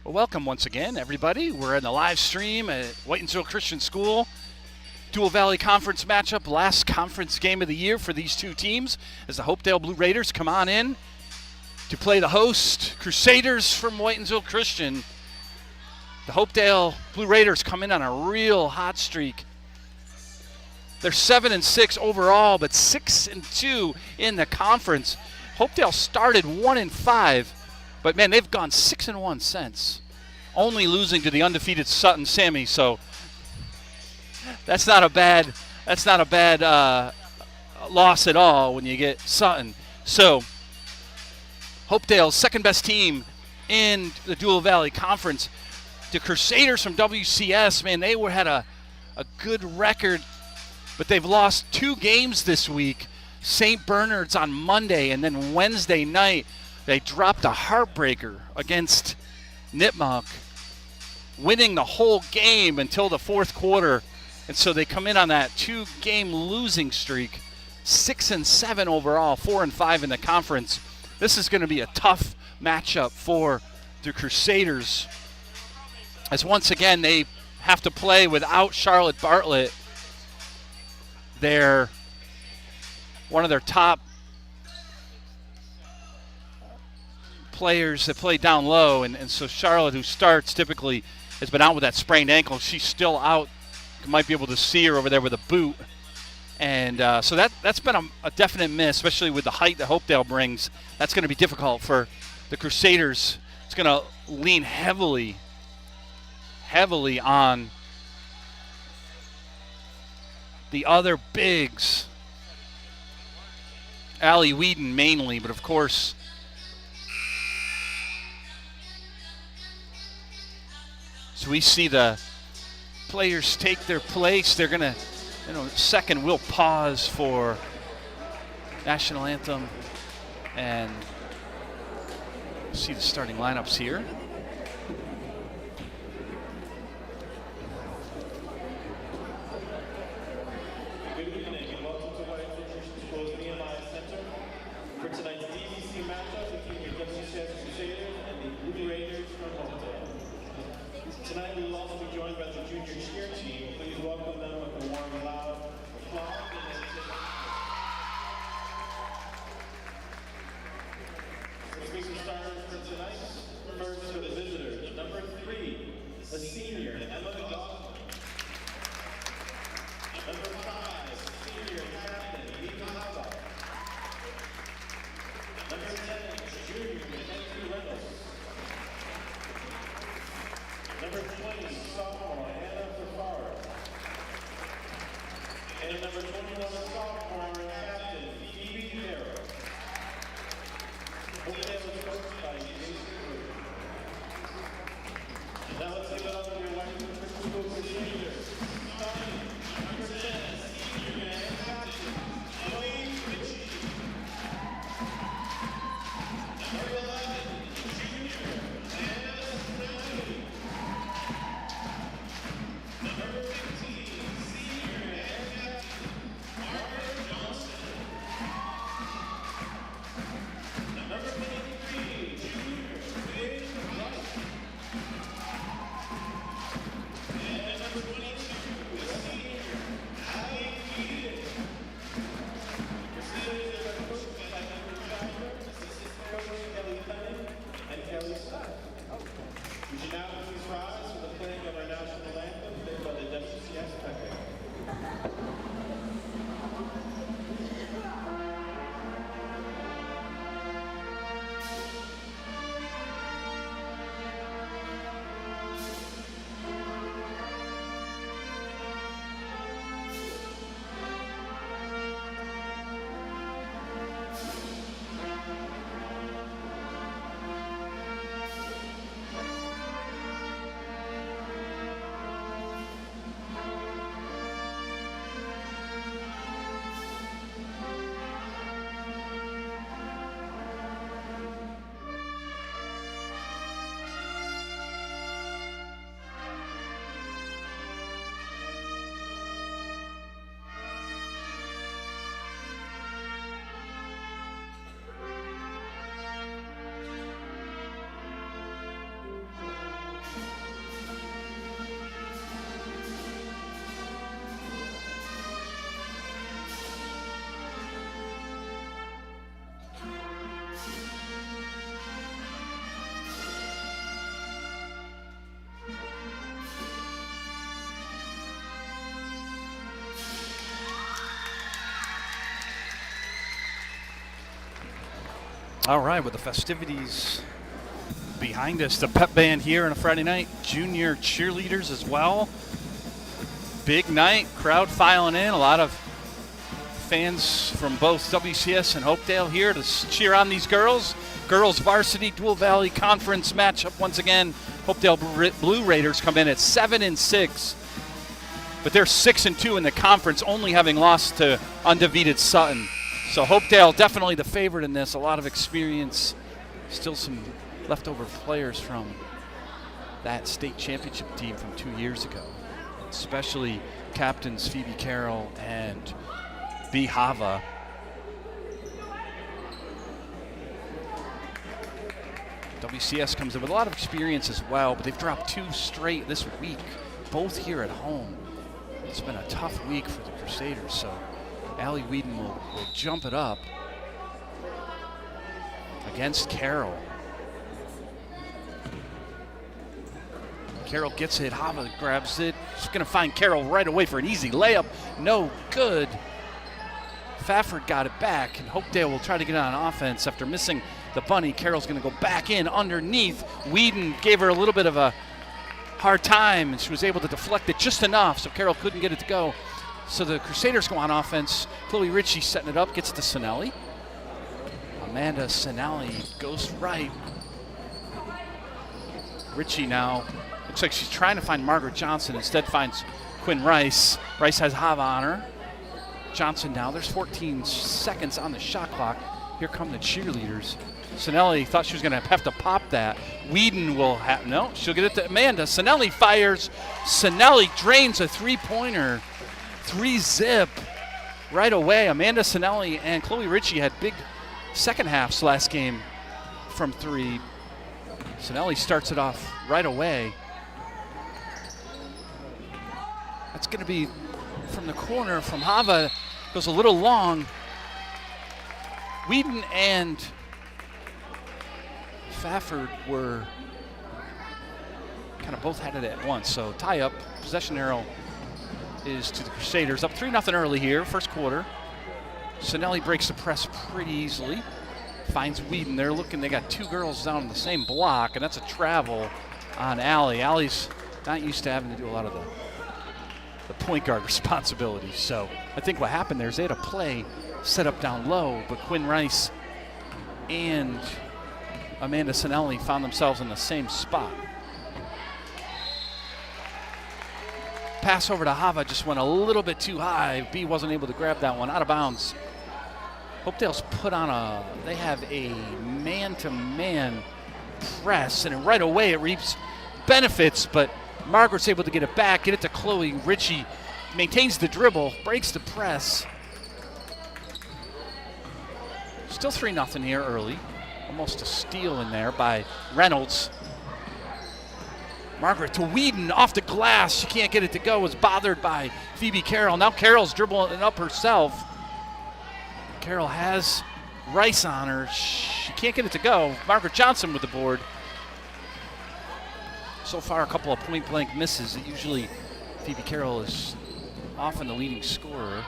Well, welcome once again, everybody. We're in the live stream at Whitensville Christian School. Dual Valley Conference matchup, last conference game of the year for these two teams as the Hopedale Blue Raiders come on in to play the host Crusaders from Whitensville Christian. The Hopedale Blue Raiders come in on a real hot streak. They're 7-6 overall, but 6-2 in the conference. Hopedale started 1-5, but man, they've gone 6-1 since, only losing to the undefeated Sutton Sammy. So that's not a bad loss at all when you get Sutton. So Hopedale's second best team in the Dual Valley Conference. The Crusaders from WCS, man, they had a good record, but they've lost 2 games this week. St. Bernard's on Monday, and then Wednesday night they dropped a heartbreaker against Nipmuc, winning the whole game until the fourth quarter. And so they come in on that 2-game losing streak, 6-7 overall, 4-5 in the conference. This is going to be a tough matchup for the Crusaders, as once again they have to play without Charlotte Bartlett. They're one of their top players that play down low, and so Charlotte, who starts typically, has been out with that sprained ankle. She's still out. You might be able to see her over there with a boot. And so that's been a definite miss, especially with the height that Hopedale brings. That's going to be difficult for the Crusaders. It's going to lean heavily on the other bigs. Allie Whedon mainly, but of course so we see the players take their place. They're going to, second we'll pause for national anthem and see the starting lineups here. Tonight we will also be joined by the junior cheer team. Please welcome them with a warm, loud applause. The speaker starters for tonight. First for the visitors, number 3, a senior, Emma Dawson. Number 5, senior captain, Nika Hava. Number 10, junior, Mackenzie Reynolds. Number 20, sophomore, Hannah Fafara. And number 21, sophomore, captain, Phoebe Carroll. Hopedale is coached by Jason Wood. Now let's take it up to your Whitensville Christian School Crusaders. Starting, number 10, senior and captain, Elaine Ritchie. Number 11, junior, Anna Snelly. Number 15, senior and captain, Margaret Johnson. Number 23, junior, Finn Wright. And number 22, senior All right, with the festivities behind us, the pep band here on a Friday night, junior cheerleaders as well. Big night, crowd filing in, a lot of fans from both WCS and Hopedale here to cheer on these girls. Girls Varsity Dual Valley Conference matchup once again. Hopedale Blue Raiders come in at 7-6, but they're 6-2 in the conference, only having lost to undefeated Sutton. So Hopedale definitely the favorite in this. A lot of experience. Still some leftover players from that state championship team from 2 years ago, especially captains Phoebe Carroll and B. Hava. WCS comes in with a lot of experience as well, but they've dropped 2 straight this week, both here at home. It's been a tough week for the Crusaders, so Allie Whedon will jump it up against Carroll. Carroll gets it, Hava grabs it. She's gonna find Carroll right away for an easy layup. No good. Fafford got it back, and Hopedale will try to get on offense after missing the bunny. Carroll's gonna go back in underneath. Whedon gave her a little bit of a hard time, and she was able to deflect it just enough so Carroll couldn't get it to go. So the Crusaders go on offense. Chloe Ritchie setting it up, gets to Sinelli. Amanda Sinelli goes right. Ritchie now looks like she's trying to find Margaret Johnson, instead finds Quinn Rice. Rice has Hava on her. Johnson now, there's 14 seconds on the shot clock. Here come the cheerleaders. Sinelli thought she was gonna have to pop that. Whedon will have, no, she'll get it to Amanda. Sinelli fires. Sinelli drains a three-pointer. 3-zip right away. Amanda Sinelli and Chloe Ritchie had big second halves last game from 3. Sinelli starts it off right away. That's going to be from the corner from Hava. Goes a little long. Whedon and Fafford were kind of both had it at once. So tie up, possession arrow is to the Crusaders. Up 3-0 early here, first quarter. Sinelli breaks the press pretty easily. Finds Whedon. They're looking, they got 2 girls down the same block, and that's a travel on Allie. Allie's not used to having to do a lot of the point guard responsibilities. So I think what happened there is they had a play set up down low, but Quinn Rice and Amanda Sinelli found themselves in the same spot. Pass over to Hava just went a little bit too high. B wasn't able to grab that one, out of bounds. Hopedale's put on they have a man-to-man press, and right away it reaps benefits, but Margaret's able to get it back, get it to Chloe Ritchie, maintains the dribble, breaks the press. Still 3-0 here early. Almost a steal in there by Reynolds. Margaret to Whedon off the glass. She can't get it to go. Was bothered by Phoebe Carroll. Now Carroll's dribbling it up herself. Carroll has Rice on her. She can't get it to go. Margaret Johnson with the board. So far, a couple of point-blank misses. Usually, Phoebe Carroll is often the leading scorer.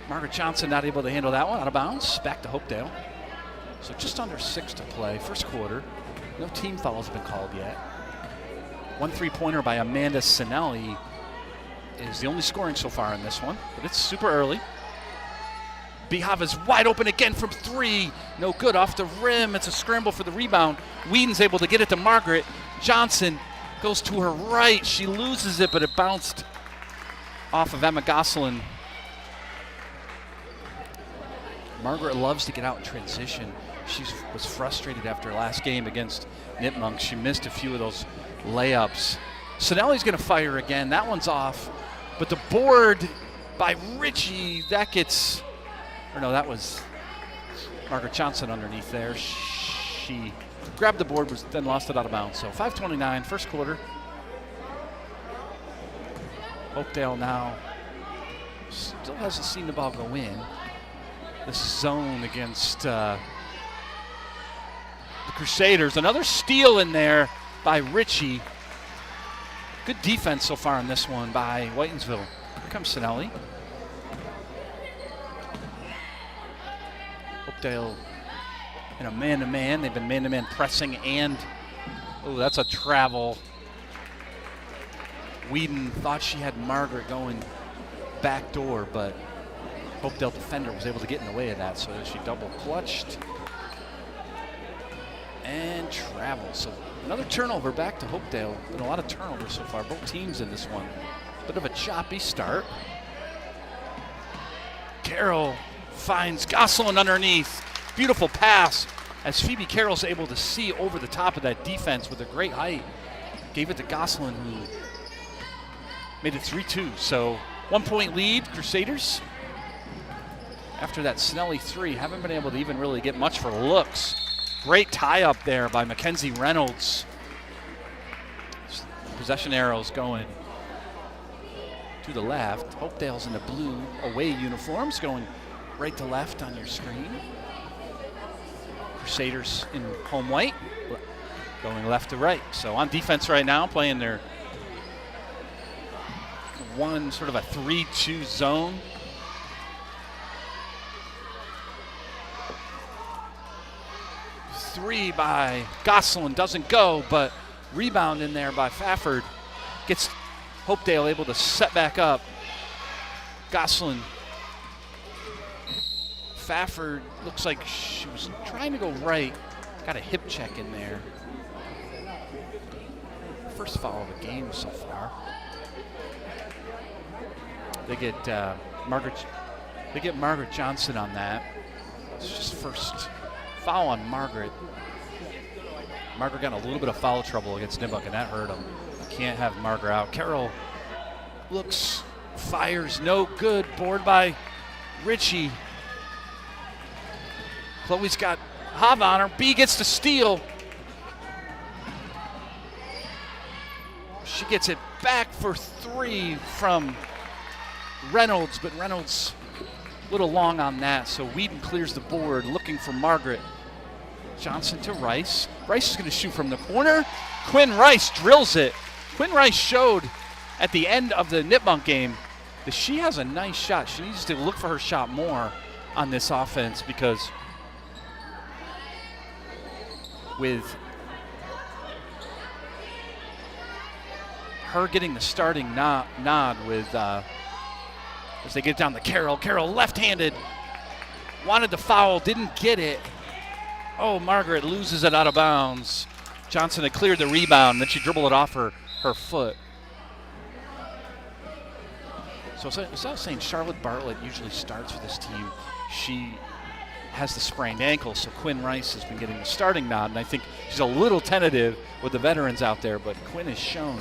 Margaret Johnson not able to handle that one. Out of bounds. Back to Hopedale. So just under 6 to play, first quarter. No team foul has been called yet. 1 3-pointer by Amanda Sinelli is the only scoring so far in this one, but it's super early. Hava's wide open again from 3. No good off the rim. It's a scramble for the rebound. Whedon's able to get it to Margaret. Johnson goes to her right. She loses it, but it bounced off of Emma Gosselin. Margaret loves to get out in transition. She was frustrated after last game against Nipmunk. She missed a few of those layups. Sinelli's going to fire again. That one's off. But the board by Ritchie, that gets, or no, that was Margaret Johnson underneath there. She grabbed the board, was then lost it out of bounds. So 5:29, first quarter. Hopedale now still hasn't seen the ball go in. This zone against the Crusaders. Another steal in there by Ritchie. Good defense so far in this one by Whitensville. Here comes Sinelli. Hopedale in a man-to-man. They've been man-to-man pressing and, oh, that's a travel. Whedon thought she had Margaret going back door, but Hopedale defender was able to get in the way of that, so she double clutched and travel. So another turnover back to Hopedale. Been a lot of turnovers so far, both teams in this one. Bit of a choppy start. Carroll finds Gosselin underneath. Beautiful pass as Phoebe Carroll's able to see over the top of that defense with a great height. Gave it to Gosselin, who made it 3-2. So 1 point lead, Crusaders. After that Snelly 3, haven't been able to even really get much for looks. Great tie up there by Mackenzie Reynolds. Possession arrows going to the left. Hopedale's in the blue away uniforms, going right to left on your screen. Crusaders in home white, going left to right. So on defense right now, playing their one sort of a 3-2 zone. Three by Gosselin doesn't go, but rebound in there by Fafford. Gets Hopedale able to set back up. Gosselin. Fafford looks like she was trying to go right. Got a hip check in there. First foul of the game so far. They get Margaret Johnson on that. It's just first foul on Margaret. Margaret got a little bit of foul trouble against Nibbuck, and that hurt him. Can't have Margaret out. Carroll looks, fires, no good. Board by Ritchie. Chloe's got Hava on her. B gets the steal. She gets it back for three from Reynolds, but Reynolds a little long on that, so Whedon clears the board, looking for Margaret. Johnson to Rice. Rice is going to shoot from the corner. Quinn Rice drills it. Quinn Rice showed at the end of the Nipmunk game that she has a nice shot. She needs to look for her shot more on this offense, because with her getting the starting nod with as they get down to Carroll. Carroll left-handed, wanted to foul, didn't get it. Oh, Margaret loses it out of bounds. Johnson had cleared the rebound, then she dribbled it off her foot. So as I was saying, Charlotte Bartlett usually starts for this team. She has the sprained ankle, so Quinn Rice has been getting the starting nod, and I think she's a little tentative with the veterans out there, but Quinn has shown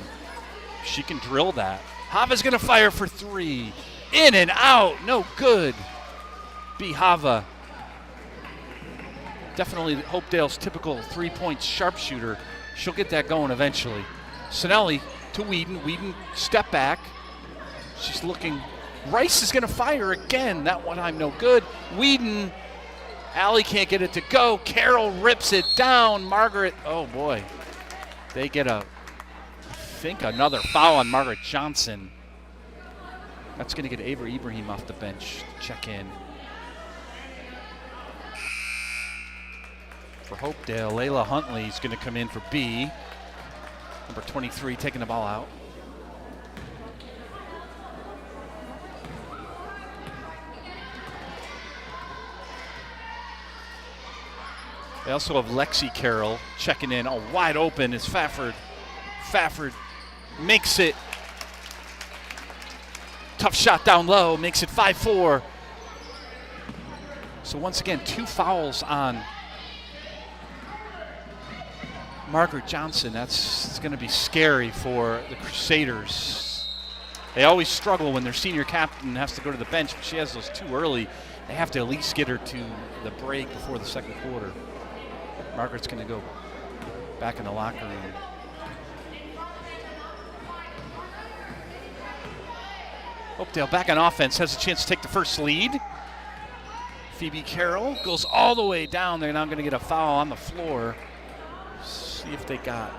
she can drill that. Hava's going to fire for three. In and out, no good. B. Hava. Definitely Hopedale's typical three-point sharpshooter. She'll get that going eventually. Sinelli to Whedon. Whedon step back. She's looking. Rice is going to fire again. That one time no good. Whedon. Allie can't get it to go. Carroll rips it down. Margaret, oh boy. They get I think another foul on Margaret Johnson. That's going to get Avery Ibrahim off the bench to check in. For Hopedale, Layla Huntley is going to come in for B. Number 23 taking the ball out. They also have Lexi Carroll checking in. Oh, wide open is Fafford. Fafford makes it. Tough shot down low, makes it 5-4. So once again, two fouls on Margaret Johnson. It's going to be scary for the Crusaders. They always struggle when their senior captain has to go to the bench, but she has those too early. They have to at least get her to the break before the second quarter. Margaret's going to go back in the locker room. Hopedale back on offense, has a chance to take the first lead. Phoebe Carroll goes all the way down. They're now going to get a foul on the floor. See if they got,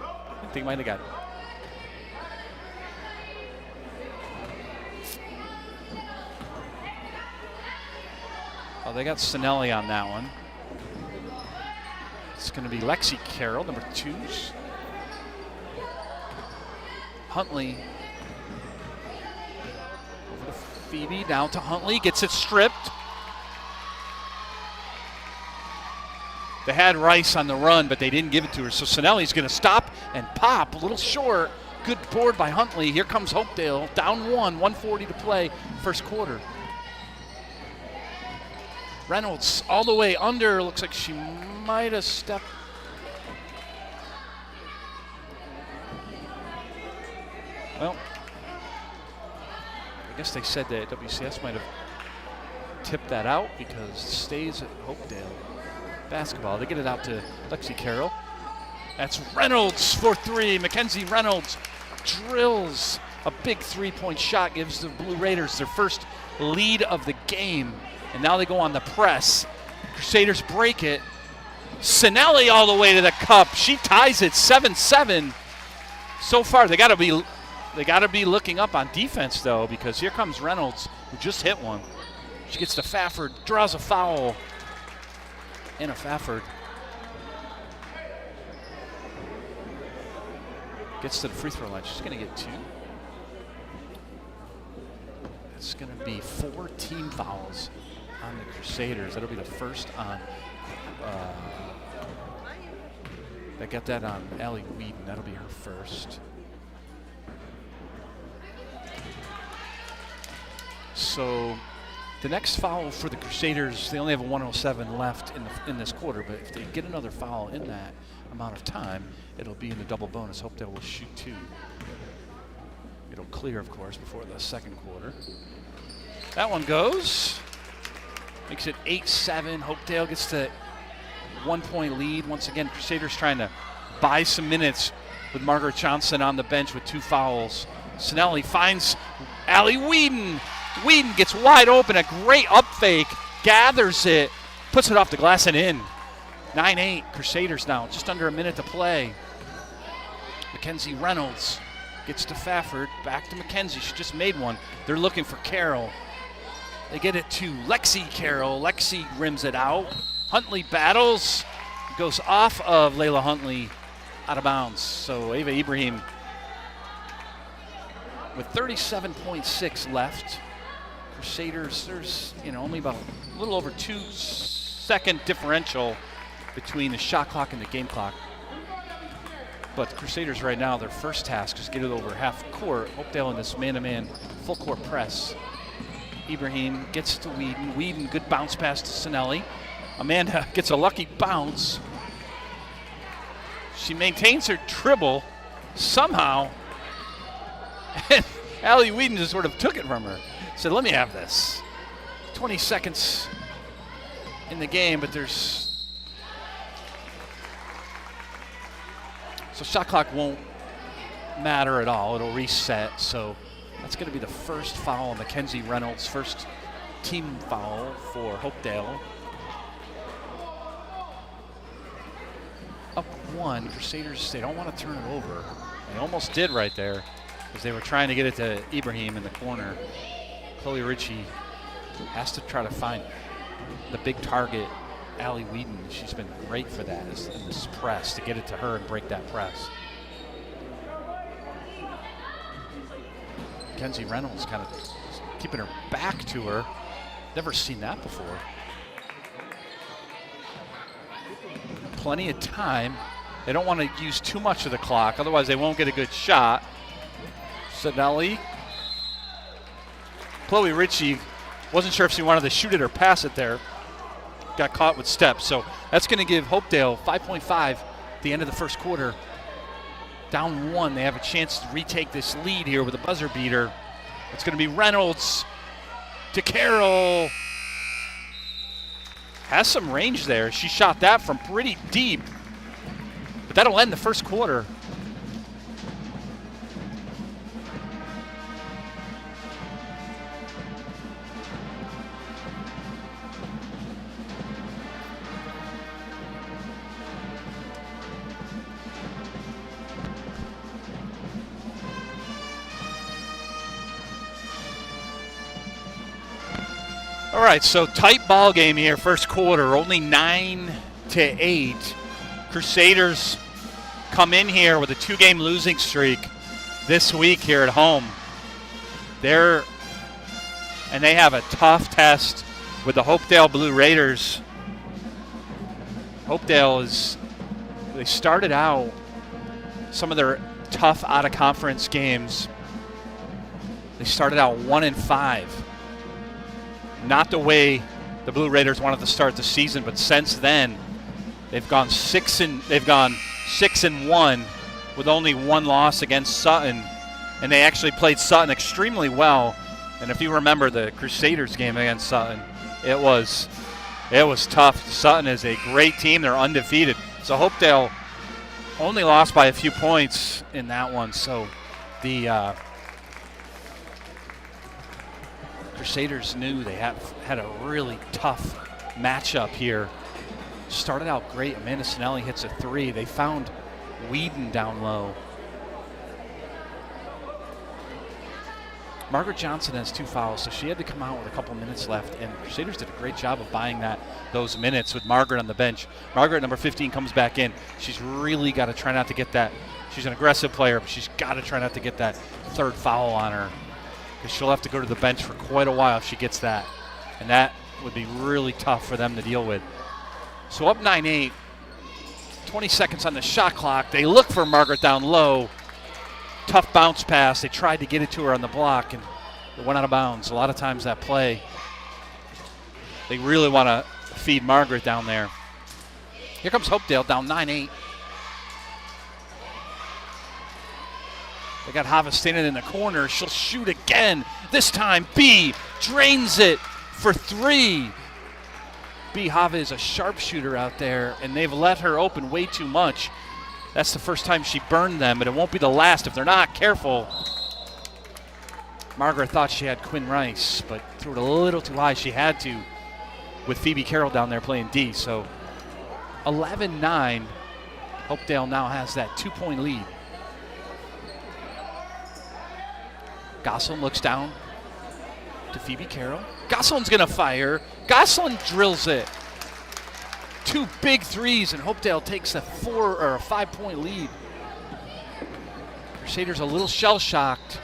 I think they might have got. Oh, they got Sinelli on that one. It's going to be Lexi Carroll, number 2. Huntley. Over to Phoebe, down to Huntley, gets it stripped. They had Rice on the run, but they didn't give it to her. So Sinelli's going to stop and pop, a little short. Good board by Huntley. Here comes Hopedale, down 1, 1:40 to play, first quarter. Reynolds all the way under. Looks like she might have stepped. Well, I guess they said that WCS might have tipped that out because it stays at Hopedale basketball. They get it out to Lexi Carroll. That's Reynolds for 3. Mackenzie Reynolds drills a big 3-point shot, gives the Blue Raiders their first lead of the game. And now they go on the press. Crusaders break it. Sinelli all the way to the cup. She ties it 7-7. So far, they got to be looking up on defense though, because here comes Reynolds, who just hit one. She gets to Fafford, draws a foul. Anna Fafford gets to the free throw line. She's going to get 2. It's going to be 4 team fouls on the Crusaders. That'll be the first on. They got that on Allie Whedon. That'll be her first. So the next foul for the Crusaders, they only have a 1:07 left in this quarter, but if they get another foul in that amount of time, it'll be in the double bonus. Hopedale will shoot 2. It'll clear, of course, before the second quarter. That one goes. Makes it 8-7. Hopedale gets the 1-point lead. Once again, Crusaders trying to buy some minutes with Margaret Johnson on the bench with 2 fouls. Sinelli finds Allie Whedon. Whedon gets wide open, a great up fake, gathers it, puts it off the glass and in. 9-8, Crusaders now, just under a minute to play. Mackenzie Reynolds gets to Fafford, back to Mackenzie, she just made one. They're looking for Carroll. They get it to Lexi Carroll. Lexi rims it out. Huntley battles, goes off of Layla Huntley, out of bounds. So Ava Ibrahim with 37.6 left. Crusaders, there's only about a little over 2-second differential between the shot clock and the game clock. But the Crusaders right now, their first task is get it over half court. Hopedale in this man-to-man full court press. Ibrahim gets to Whedon. Whedon, good bounce pass to Sinelli. Amanda gets a lucky bounce. She maintains her dribble somehow. And Allie Whedon just sort of took it from her. Said, let me have this. 20 seconds in the game, but there's... So shot clock won't matter at all. It'll reset. So that's going to be the first foul on Mackenzie Reynolds. First team foul for Hopedale. Up 1. Crusaders, they don't want to turn it over. They almost did right there because they were trying to get it to Ibrahim in the corner. Chloe Ritchie has to try to find the big target, Allie Whedon. She's been great for that in this press, to get it to her and break that press. Mackenzie Reynolds kind of keeping her back to her. Never seen that before. Plenty of time. They don't want to use too much of the clock, otherwise they won't get a good shot. Sinelli. Chloe Ritchie wasn't sure if she wanted to shoot it or pass it there. Got caught with steps. So that's going to give Hopedale 5.5 at the end of the first quarter. Down 1. They have a chance to retake this lead here with a buzzer beater. It's going to be Reynolds to Carroll. Has some range there. She shot that from pretty deep. But that'll end the first quarter. All right, so tight ball game here, first quarter, only 9-8. Crusaders come in here with a 2-game losing streak this week here at home. They have a tough test with the Hopedale Blue Raiders. Hopedale they started out some of their tough out-of-conference games. They started out 1-5. Not the way the Blue Raiders wanted to start the season, but since then they've gone 6-1 with only one loss against Sutton, and they actually played Sutton extremely well. And if you remember the Crusaders game against Sutton, it was tough. Sutton is a great team; they're undefeated. So Hopedale only lost by a few points in that one. So the Crusaders knew they had a really tough matchup here. Started out great. Amanda Sinelli hits a 3. They found Whedon down low. Margaret Johnson has 2 fouls, so she had to come out with a couple minutes left, and Crusaders did a great job of buying those minutes with Margaret on the bench. Margaret, number 15, comes back in. She's really got to try not to get that. She's an aggressive player, but she's got to try not to get that 3rd foul on her, because she'll have to go to the bench for quite a while if she gets that. And that would be really tough for them to deal with. So up 9-8, 20 seconds on the shot clock. They look for Margaret down low. Tough bounce pass. They tried to get it to her on the block, and it went out of bounds. A lot of times that play, they really want to feed Margaret down there. Here comes Hopedale down 9-8. They got Hava standing in the corner. She'll shoot again. This time, B drains it for 3. B Hava is a sharpshooter out there, and they've let her open way too much. That's the first time she burned them, but it won't be the last if they're not careful. Margaret thought she had Quinn Rice, but threw it a little too high. She had to with Phoebe Carroll down there playing D. So 11-9. Hopedale now has that 2-point lead. Gosselin looks down to Phoebe Carroll. Gosselin's going to fire. Gosselin drills it. 2 big threes, and Hopedale takes a 4 or a 5-point lead. Crusaders a little shell-shocked.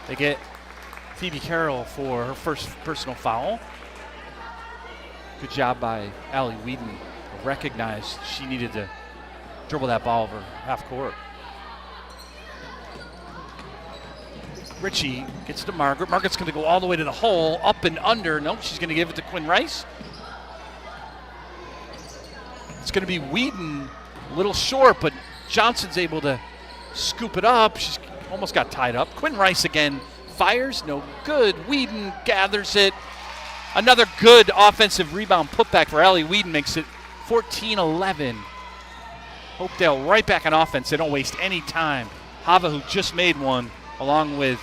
They get Phoebe Carroll for her first personal foul. Good job by Allie Whedon. Recognized she needed to dribble that ball over half court. Ritchie gets to Margaret. Margaret's going to go all the way to the hole, up and under. Nope, she's going to give it to Quinn Rice. It's going to be Whedon, a little short, but Johnson's able to scoop it up. She's almost got tied up. Quinn Rice again fires, no good. Whedon gathers it. Another good offensive rebound putback for Allie Whedon makes it 14-11. Hopedale right back on offense. They don't waste any time. Hava, who just made one, along with,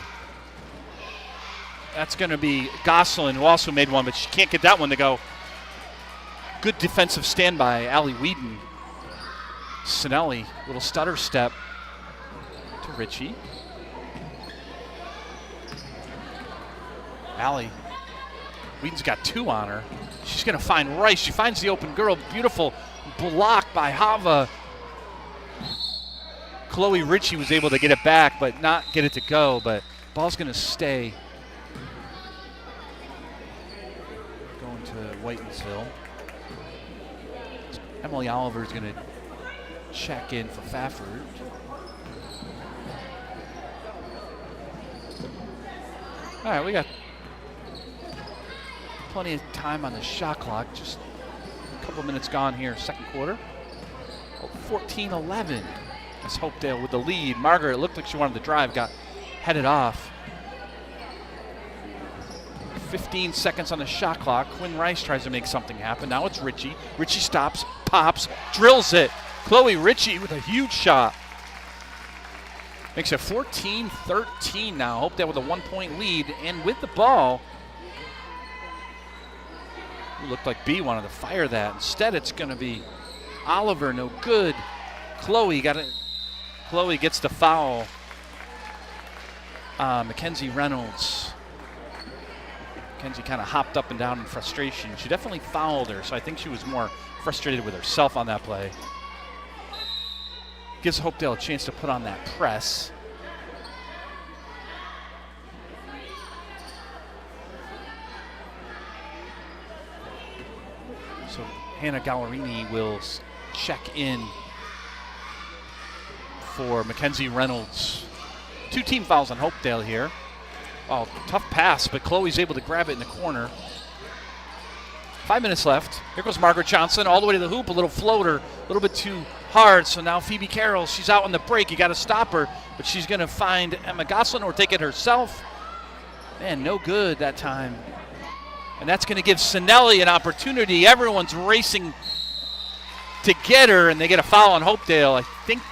that's going to be Gosselin, who also made one, but she can't get that one to go. Good defensive stand by Allie Whedon. Sinelli, little stutter step to Ritchie. Allie, Whedon's got 2 on her. She's going to find Rice. She finds the open girl. Beautiful block by Hava. Chloe Ritchie was able to get it back, but not get it to go. But ball's going to stay. Going to Whitensville. Emily Oliver is going to check in for Fafford. All right, we got plenty of time on the shot clock. Just a couple minutes gone here, second quarter. 14-11 as Hopedale with the lead. Margaret looked like she wanted to drive, got headed off. 15 seconds on the shot clock. Quinn Rice tries to make something happen. Now it's Ritchie. Ritchie stops, pops, drills it. Chloe Ritchie with a huge shot. Makes it 14-13 now. Hopedale with a 1-point lead. And with the ball, it looked like B wanted to fire that. Instead, it's going to be Oliver, no good. Chloe gets the foul. Mackenzie Reynolds Mackenzie kind of hopped up and down in frustration. She definitely fouled her, so I think she was more frustrated with herself on that play. Gives Hopedale a chance to put on that press. So Hannah Gallerini will check in for Mackenzie Reynolds. 2 team fouls on Hopedale here. Oh, tough pass, but Chloe's able to grab it in the corner. 5 minutes left. Here goes Margaret Johnson all the way to the hoop. A little floater, a little bit too hard. So now Phoebe Carroll, she's out on the break. You got to stop her, but she's going to find Emma Goslin or take it herself. Man, no good that time. And that's going to give Sinelli an opportunity. Everyone's racing to get her, and they get a foul on Hopedale. I think.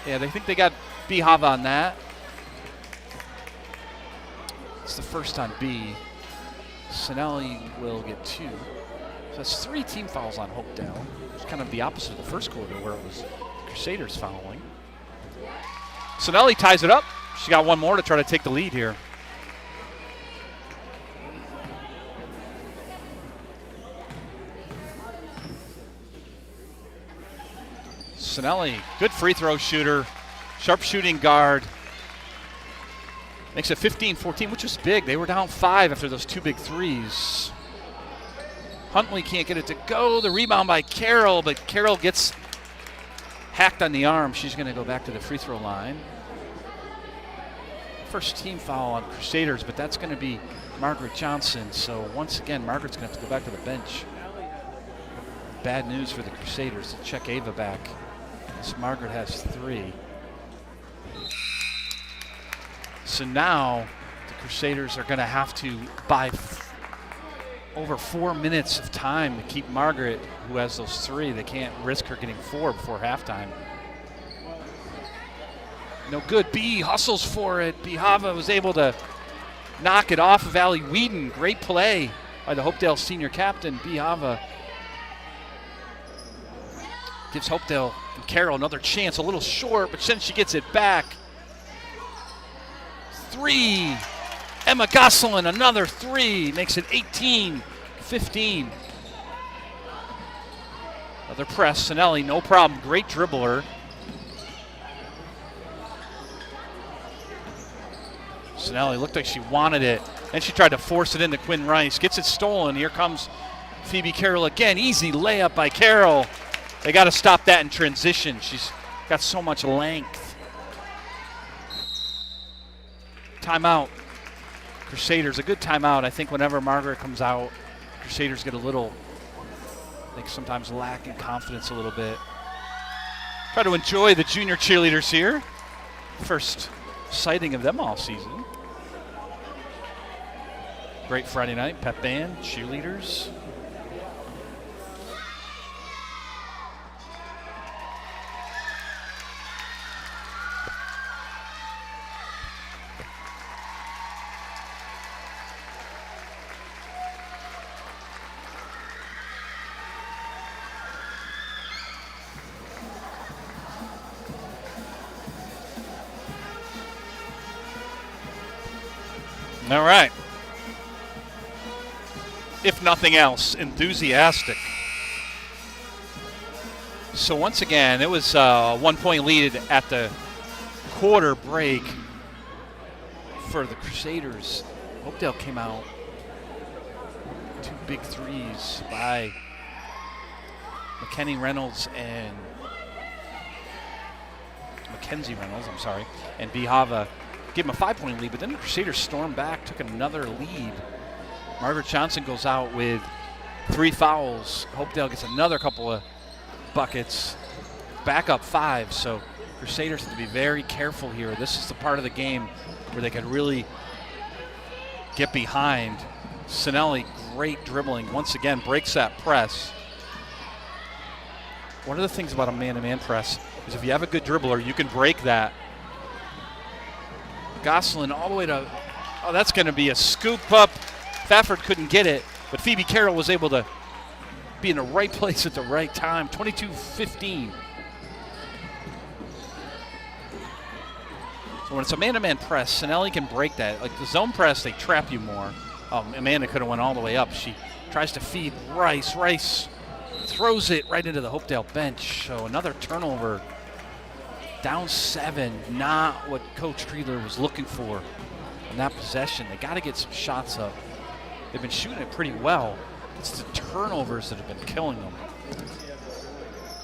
Yeah, they think they got Bihava on that. It's the first on B. Sinelli will get 2. So that's 3 team fouls on Hopedale. It's kind of the opposite of the first quarter where it was the Crusaders fouling. Sinelli ties it up. She got one more to try to take the lead here. Sinelli, good free throw shooter, sharp shooting guard. Makes it 15-14, which is big. They were down 5 after those 2 big threes. Huntley can't get it to go. The rebound by Carroll, but Carroll gets hacked on the arm. She's going to go back to the free throw line. First team foul on Crusaders, but that's going to be Margaret Johnson. So once again, Margaret's going to have to go back to the bench. Bad news for the Crusaders to check Ava back. So Margaret has 3. So now the Crusaders are going to have to buy over 4 minutes of time to keep Margaret, who has those 3. They can't risk her getting 4 before halftime. No good. B hustles for it. Bihava was able to knock it off of Allie Whedon. Great play by the Hopedale senior captain, Bihava. Gives Hopedale and Carroll another chance, a little short, but then she gets it back. 3. Emma Goslin, another 3, makes it 18-15. Another press, Sinelli, no problem, great dribbler. Sinelli looked like she wanted it. Then she tried to force it into Quinn Rice, gets it stolen. Here comes Phoebe Carroll again, easy layup by Carroll. They got to stop that in transition. She's got so much length. Timeout. Crusaders, a good timeout. I think whenever Margaret comes out, Crusaders get a little, I think sometimes lack in confidence a little bit. Try to enjoy the junior cheerleaders here. First sighting of them all season. Great Friday night, pep band, cheerleaders. All right. If nothing else, enthusiastic. So once again, it was a 1-point lead at the quarter break for the Crusaders. Hopedale came out 2 big threes by Mackenzie Reynolds and Bihava. Give him a 5-point lead, but then the Crusaders stormed back, took another lead. Margaret Johnson goes out with 3 fouls. Hopedale gets another couple of buckets. Back up 5, so Crusaders have to be very careful here. This is the part of the game where they can really get behind. Sinelli, great dribbling. Once again, breaks that press. One of the things about a man-to-man press is if you have a good dribbler, you can break that. Goslin all the way to, oh, that's going to be a scoop up. Fafford couldn't get it, but Phoebe Carroll was able to be in the right place at the right time. 22-15. So when it's a man-to-man press, Sinelli can break that. Like the zone press, they trap you more. Amanda could have went all the way up. She tries to feed Rice. Rice throws it right into the Hopedale bench. So another turnover. Down 7, not what Coach Creedler was looking for in that possession. They got to get some shots up. They've been shooting it pretty well. It's the turnovers that have been killing them.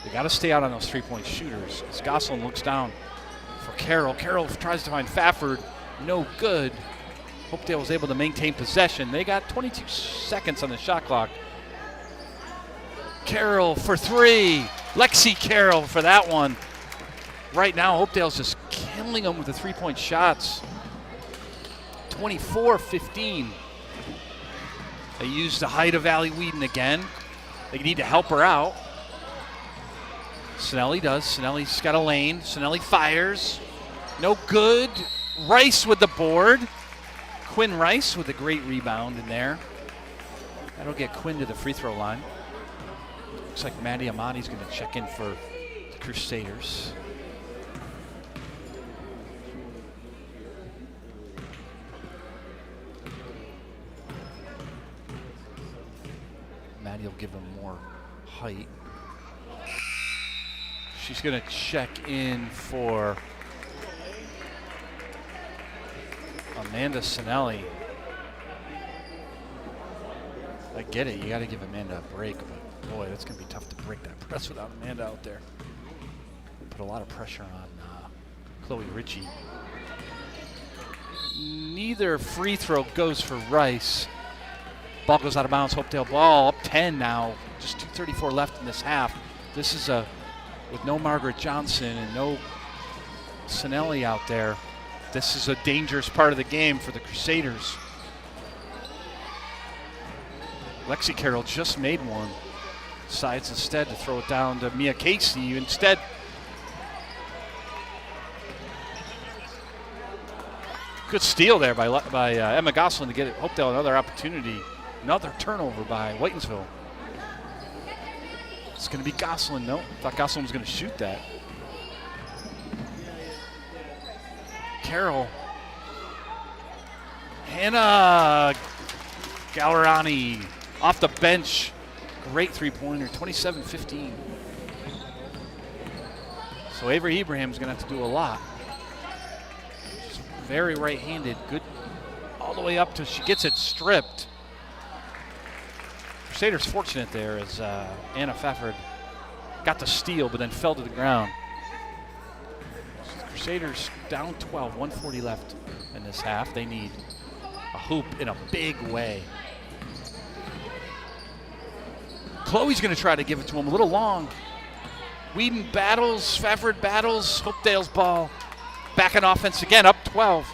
They got to stay out on those three-point shooters. As Gosselin looks down for Carroll. Carroll tries to find Fafford. No good. Hopedale was able to maintain possession. They got 22 seconds on the shot clock. Carroll for 3. Lexi Carroll for that one. Right now, Hopedale's just killing them with the three-point shots. 24-15. They use the height of Allie Whedon again. They need to help her out. Sinelli does. Sinelli's got a lane. Sinelli fires. No good. Rice with the board. Quinn Rice with a great rebound in there. That'll get Quinn to the free throw line. Looks like Maddie Amati's going to check in for the Crusaders. Maddie will give him more height. She's going to check in for Amanda Sinelli. I get it. You got to give Amanda a break, but boy, that's going to be tough to break that press without Amanda out there. Put a lot of pressure on Chloe Ritchie. Neither free throw goes for Rice. Ball goes out of bounds. Hopedale ball up 10 now. Just 2:34 left in this half. This is with no Margaret Johnson and no Sinelli out there. This is a dangerous part of the game for the Crusaders. Lexi Carroll just made one. Decides instead to throw it down to Mia Casey. Instead, good steal there by Emma Gosselin to get Hopedale another opportunity. Another turnover by Whitensville. It's going to be Gosselin. No, thought Gosselin was going to shoot that. Carroll. Hannah Gallerani off the bench. Great three-pointer, 27-15. So Avery Ibrahim's going to have to do a lot. She's very right-handed. Good all the way up till she gets it stripped. Crusaders fortunate there as Anna Pfefford got the steal but then fell to the ground. Crusaders down 12, 140 left in this half. They need a hoop in a big way. Chloe's going to try to give it to him a little long. Whedon battles, Pfefford battles, Hopedale's ball. Back in offense again, up 12.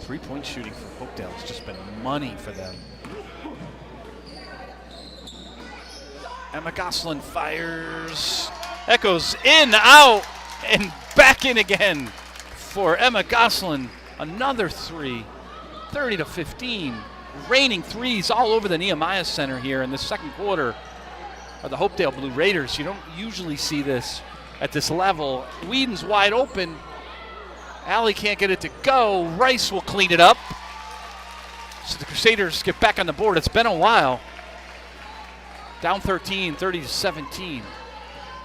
Three-point shooting for Hopedale has just been money for them. Emma Gosselin fires. That goes in, out, and back in again for Emma Gosselin. Another three, 30-15. Raining threes all over the Nehemiah Center here in the second quarter of the Hopedale Blue Raiders. You don't usually see this at this level. Whedon's wide open. Allie can't get it to go. Rice will clean it up. So the Crusaders get back on the board. It's been a while. Down 13, 30-17.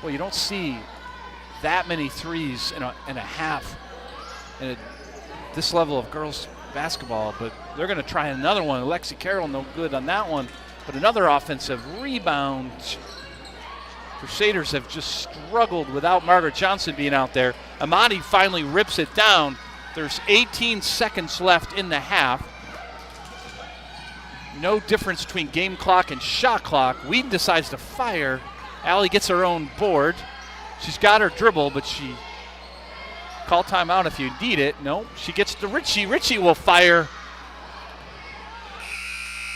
Well, you don't see that many threes in a half at this level of girls basketball, but they're going to try another one. Lexi Carroll, no good on that one, but another offensive rebound. Crusaders have just struggled without Margaret Johnson being out there. Amati finally rips it down. There's 18 seconds left in the half. No difference between game clock and shot clock. Whedon decides to fire. Allie gets her own board. She's got her dribble, but she call timeout if you need it. No, she gets to Ritchie. Ritchie will fire.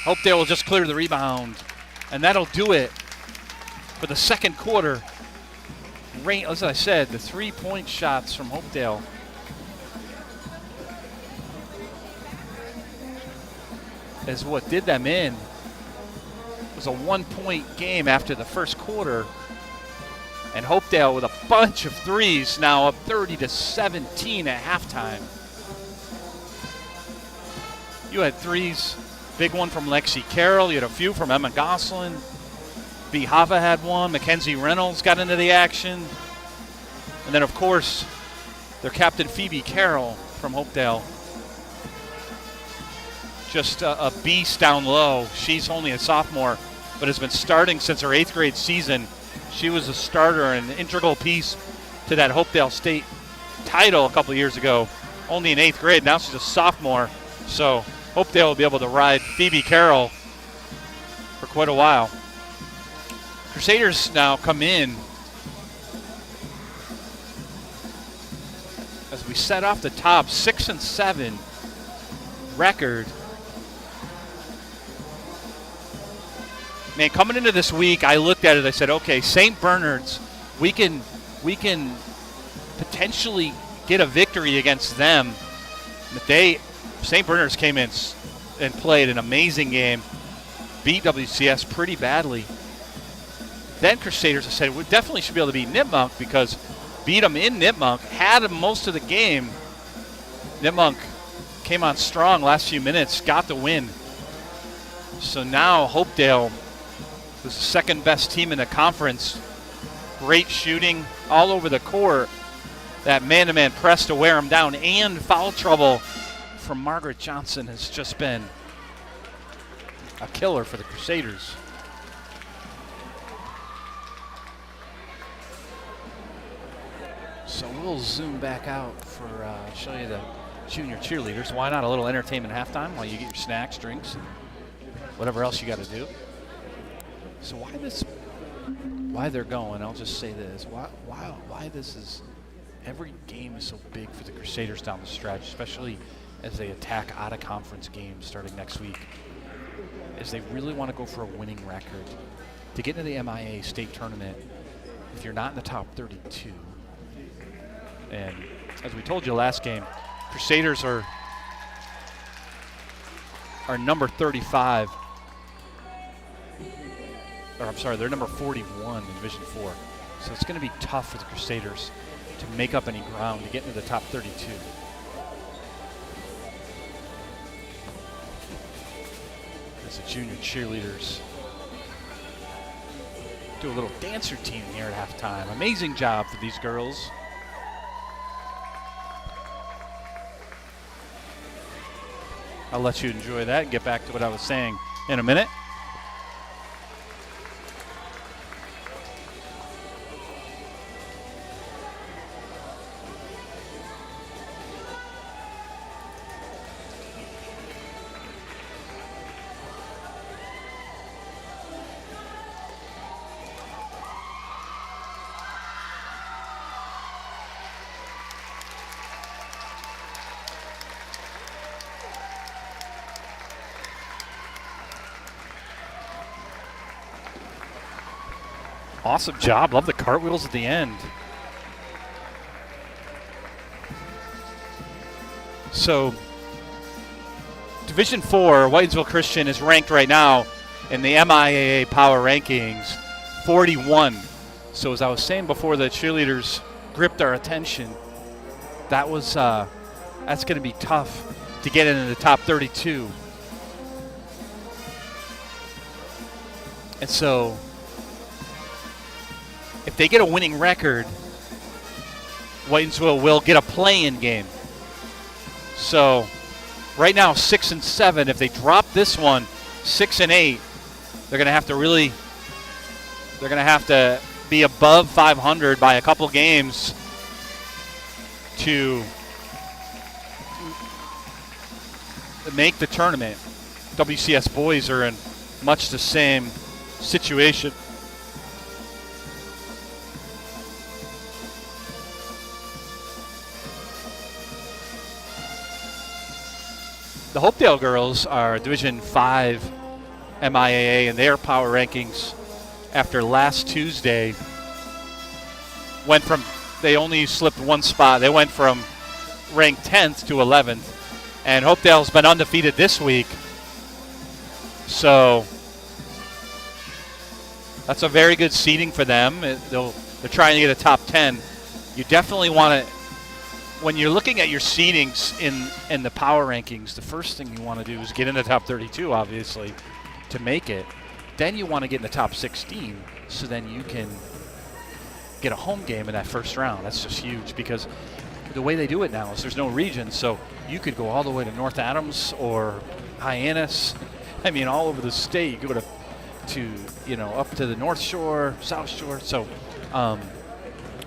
Hopedale will just clear the rebound, and that'll do it for the second quarter. As I said, the three-point shots from is what did them in. It was a 1-point game after the first quarter. And Hopedale with a bunch of threes, now up 30-17 at halftime. You had threes, big one from Lexi Carroll. You had a few from Emma Goslin. B. Hava had one. Mackenzie Reynolds got into the action. And then, of course, their captain, Phoebe Carroll from Hopedale. Just a beast down low. She's only a sophomore, but has been starting since her 8th grade season. She was a starter and an integral piece to that Hopedale State title a couple of years ago. Only in 8th grade. Now she's a sophomore. So Hopedale will be able to ride Phoebe Carroll for quite a while. Crusaders now come in as we set off the top, 6-7 record. Man, coming into this week, I looked at it. I said, okay, St. Bernard's, we can potentially get a victory against them. But St. Bernard's came in and played an amazing game, beat WCS pretty badly. Then Crusaders, I said, we definitely should be able to beat Nipmuc because beat them in Nipmuc, had them most of the game. Nipmuc came on strong last few minutes, got the win. So now Hopedale was the second best team in the conference. Great shooting all over the court. That man-to-man press to wear them down and foul trouble from Margaret Johnson has just been a killer for the Crusaders. So we'll zoom back out for show you the junior cheerleaders. Why not a little entertainment halftime while you get your snacks, drinks, and whatever else you got to do. So why they're going, I'll just say this. Why this is, every game is so big for the Crusaders down the stretch, especially as they attack out-of-conference games starting next week, is they really want to go for a winning record. To get into the MIA state tournament, if you're not in the top 32, and as we told you last game, Crusaders are number 35. Or I'm sorry, they're number 41 in Division 4. So it's going to be tough for the Crusaders to make up any ground to get into the top 32. As the junior cheerleaders do a little dance routine here at halftime. Amazing job for these girls. I'll let you enjoy that and get back to what I was saying in a minute. Awesome job. Love the cartwheels at the end. So, Division 4, Whitensville Christian is ranked right now in the MIAA Power Rankings 41. So, as I was saying before, the cheerleaders gripped our attention. That's going to be tough to get into the top 32. And so, if they get a winning record, Whitensville will get a play-in game. So right now 6-7. If they drop this one, 6-8, they're going to have to be above 500 by a couple games to make the tournament. WCS boys are in much the same situation. The Hopedale girls are Division 5 MIAA, and their power rankings after last Tuesday they only slipped one spot. They went from ranked 10th to 11th. And Hopedale's been undefeated this week. So that's a very good seeding for them. They're trying to get a top 10. You definitely want to, when you're looking at your seedings in the power rankings, the first thing you want to do is get in the top 32, obviously, to make it. Then you want to get in the top 16, so then you can get a home game in that first round. That's just huge, because the way they do it now is there's no region, so you could go all the way to North Adams or Hyannis. I mean, all over the state. You go to up to the North Shore, South Shore. So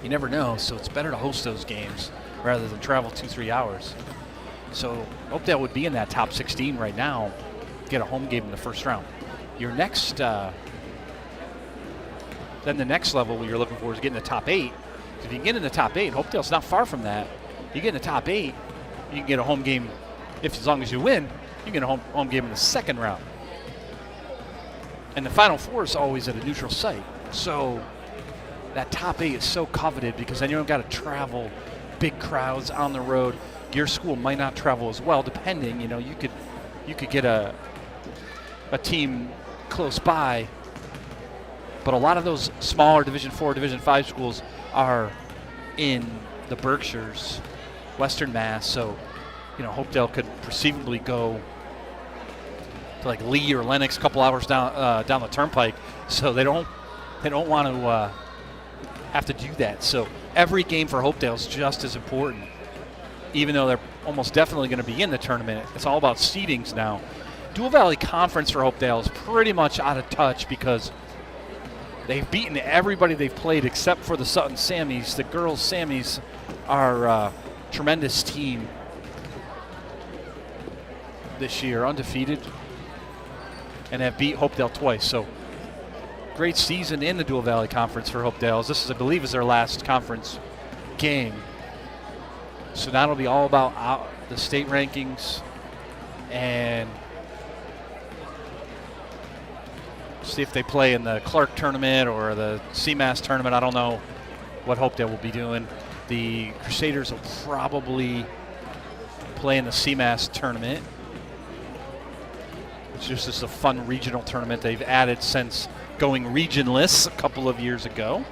you never know. So it's better to host those games rather than travel 2-3 hours. So Hopedale would be in that top 16 right now, get a home game in the first round. Your next, then the next level what you're looking for is getting the top 8. If you can get in the top 8, Hopedale's not far from that. You get in the top 8, you can get a home game. As long as you win, you can get a home game in the second round. And the Final Four is always at a neutral site. So that top 8 is so coveted, because then you don't got to travel big crowds on the road. Your school might not travel as well, depending. You could get a team close by, but a lot of those smaller Division 4, Division 5 schools are in the Berkshires, Western Mass. So, Hopedale could perceivably go to like Lee or Lenox a couple hours down the turnpike. So they don't want to have to do that. So every game for Hopedale is just as important, even though they're almost definitely going to be in the tournament. It's all about seedings now. Dual Valley Conference for Hopedale is pretty much out of touch, because they've beaten everybody they've played except for the Sutton Sammies. The girls Sammies are a tremendous team this year, undefeated, and have beat Hopedale twice. So great season in the Dual Valley Conference for Hopedale. This is, I believe, is their last conference game. So that'll be all about the state rankings and see if they play in the Clark tournament or the CMAS tournament. I don't know what Hopedale will be doing. The Crusaders will probably play in the CMAS tournament, which is just a fun regional tournament they've added since going regionless a couple of years ago.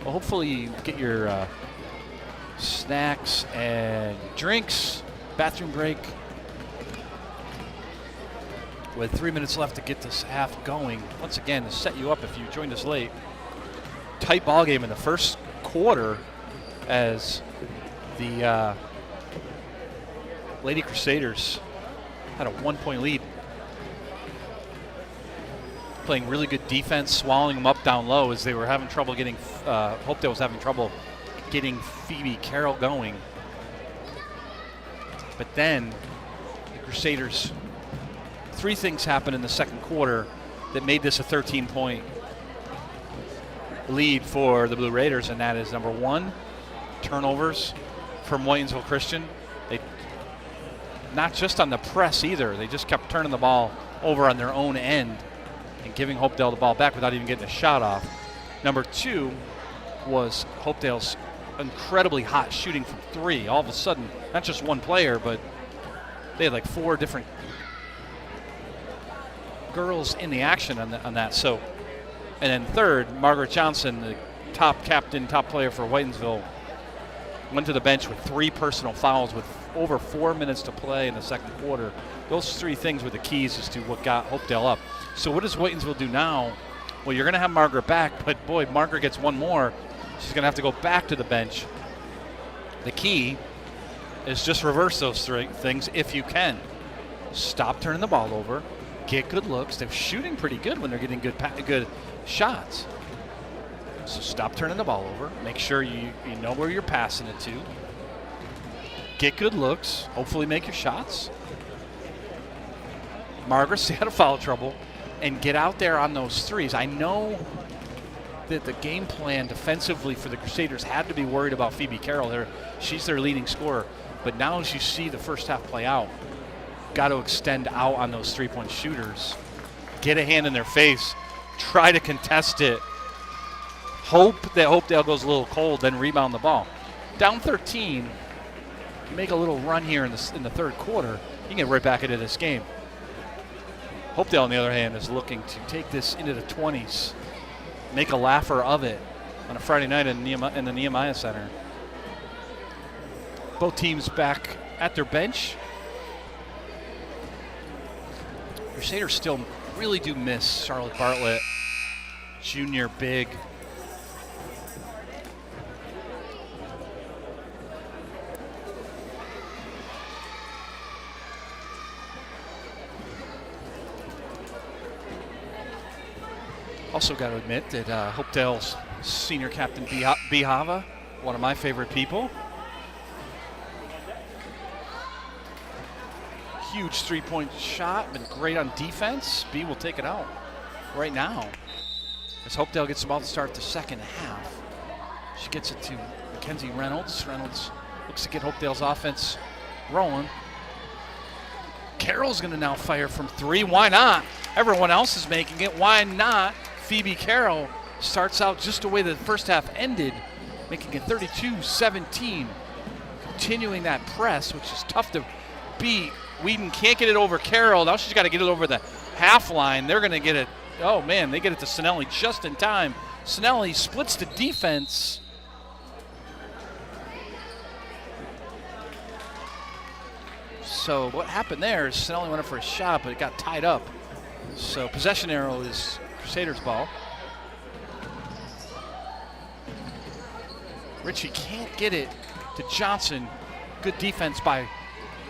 Well, hopefully you get your snacks and drinks, bathroom break, with 3 minutes left to get this half going. Once again, to set you up if you joined us late, tight ball game in the first quarter as the Lady Crusaders had a 1-point lead. Playing really good defense, swallowing them up down low as they were having trouble getting, Hopedale was having trouble getting Phoebe Carroll going. But then the Crusaders, 3 things happened in the second quarter that made this a 13-point lead for the Blue Raiders, and that is, number 1, turnovers from Whitensville Christian. They, not just on the press either, they just kept turning the ball over on their own end and giving Hopedale the ball back without even getting a shot off. Number 2 was Hopedale's incredibly hot shooting from 3. All of a sudden, not just one player, but they had like 4 different girls in the action on that. So, and then third, Margaret Johnson, the top captain, top player for Whitensville, went to the bench with 3 personal fouls with over 4 minutes to play in the second quarter. Those 3 things were the keys as to what got Hopedale up. So what does Whitensville do now? Well, you're going to have Margaret back, but boy, Margaret gets one more. She's going to have to go back to the bench. The key is just reverse those 3 things if you can. Stop turning the ball over. Get good looks. They're shooting pretty good when they're getting good shots. So stop turning the ball over. Make sure you know where you're passing it to. Get good looks. Hopefully make your shots. Margaret, stay out of foul trouble and get out there on those 3s. I know that the game plan defensively for the Crusaders had to be worried about Phoebe Carroll. She's their leading scorer. But now as you see the first half play out, got to extend out on those 3-point shooters. Get a hand in their face. Try to contest it. Hope that Hopedale goes a little cold, then rebound the ball. Down 13, make a little run here in the third quarter, you can get right back into this game. Hopedale, on the other hand, is looking to take this into the 20s, make a laugher of it on a Friday night in the Nehemiah Center. Both teams back at their bench. Crusaders still really do miss Charlotte Bartlett, junior big. Also got to admit that Hopedale's senior captain Bihava, one of my favorite people. Huge three-point shot, been great on defense. B will take it out right now as Hopedale gets the ball to start the second half. She gets it to Mackenzie Reynolds. Reynolds looks to get Hopedale's offense rolling. Carroll's going to now fire from three. Why not? Everyone else is making it. Why not? Phoebe Carroll starts out just the way the first half ended, making it 32-17. Continuing that press, which is tough to beat. Whedon can't get it over Carroll. Now she's got to get it over the half line. They're going to get it. Oh, man, they get it to Sinelli just in time. Sinelli splits the defense. So what happened there is Sinelli went up for a shot, but it got tied up. So possession arrow is Crusaders ball. Ritchie can't get it to Johnson. Good defense by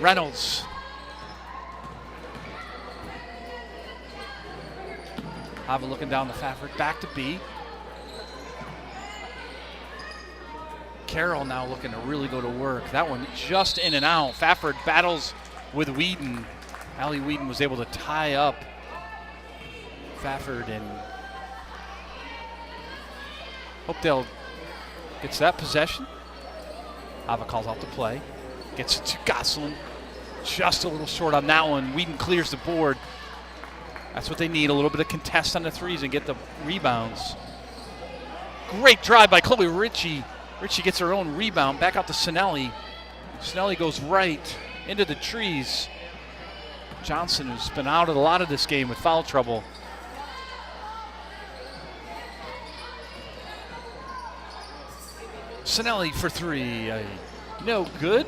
Reynolds. Hava looking down the Fafford, back to B. Carroll now looking to really go to work. That one just in and out. Fafford battles with Whedon. Allie Whedon was able to tie up Fafford, and Hopedale gets that possession. Hava calls out the play. Gets it to Gosselin. Just a little short on that one. Whedon clears the board. That's what they need, a little bit of contest on the threes and get the rebounds. Great drive by Chloe Ritchie. Ritchie gets her own rebound. Back out to Sinelli. Sinelli goes right into the trees. Johnson, who's been out of a lot of this game with foul trouble. Sinelli for three. No good.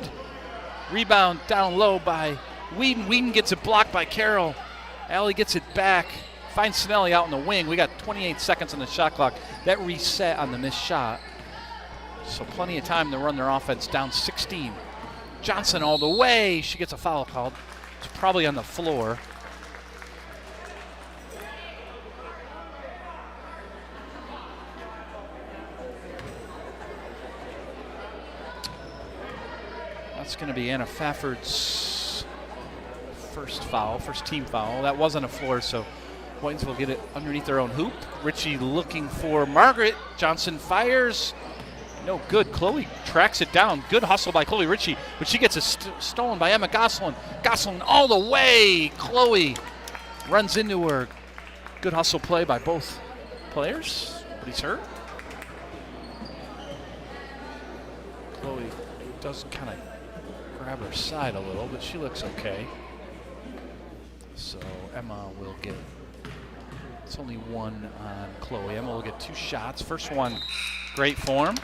Rebound down low by Whedon. Whedon gets it blocked by Carroll. Allie gets it back. Finds Sinelli out in the wing. We got 28 seconds on the shot clock. That reset on the missed shot. So plenty of time to run their offense down 16. Johnson all the way. She gets a foul called. It's probably on the floor. That's going to be Anna Fafford's first foul, first team foul. That was on the floor, so Whitens will get it underneath their own hoop. Ritchie looking for Margaret. Johnson fires. No good. Chloe tracks it down. Good hustle by Chloe Ritchie, but she gets it stolen by Emma Gosselin. Gosselin all the way. Chloe runs into her. Good hustle play by both players, but he's hurt. Chloe does kind of grab her side a little, but she looks okay. So Emma will get, it's only one on Chloe. Emma will get two shots. First one, great form.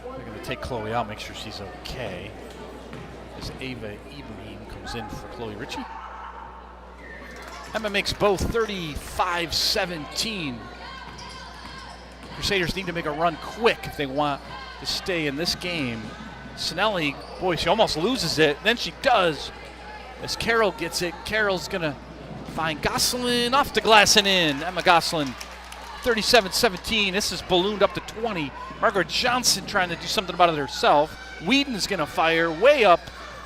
They're going to take Chloe out, make sure she's okay, as Ava Ibrahim comes in for Chloe Ritchie. Emma makes both 35-17. Crusaders need to make a run quick if they want to stay in this game. Sinelli, boy, she almost loses it. Then she does. As Carroll gets it, Carroll's going to find Gosselin off the glass and in. Emma Gosselin, 37-17. This is ballooned up to 20. Margaret Johnson trying to do something about it herself. Whedon is going to fire way up.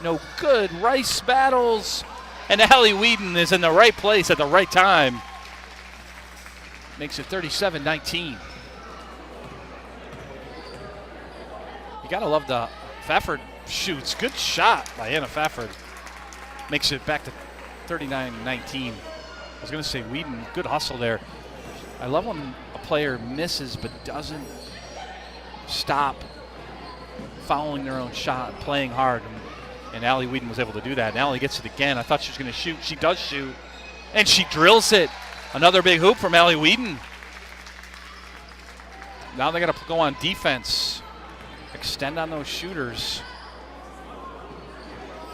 No good. Rice battles. And Allie Whedon is in the right place at the right time. Makes it 37-19. You got to love the Fafford shoots. Good shot by Anna Fafford. Makes it back to 39-19. I was going to say Whedon, good hustle there. I love when a player misses but doesn't stop following their own shot and playing hard. And Allie Whedon was able to do that. And Allie gets it again. I thought she was going to shoot. She does shoot. And she drills it. Another big hoop from Allie Whedon. Now they got to go on defense. Extend on those shooters.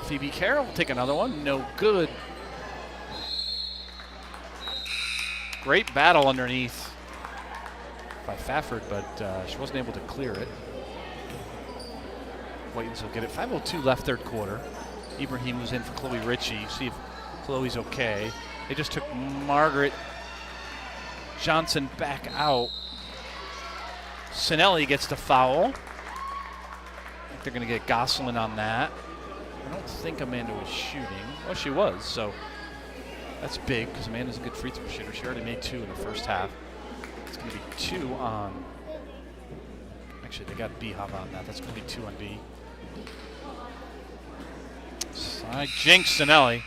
Phoebe Carroll will take another one. No good. Great battle underneath by Fafford, but she wasn't able to clear it. Whitens will get it. 5:02 left, third quarter. Ibrahim was in for Chloe Ritchie. See if Chloe's okay. They just took Margaret Johnson back out. Sinelli gets the foul. I think they're going to get Gosselin on that. I don't think Amanda was shooting. Well, she was, so that's big because Amanda's a good free throw shooter. She already made 2 in the first half. It's going to be 2 on. Actually, they got B Hop on that. That's going to be 2 on B. Side jinx Sinelli.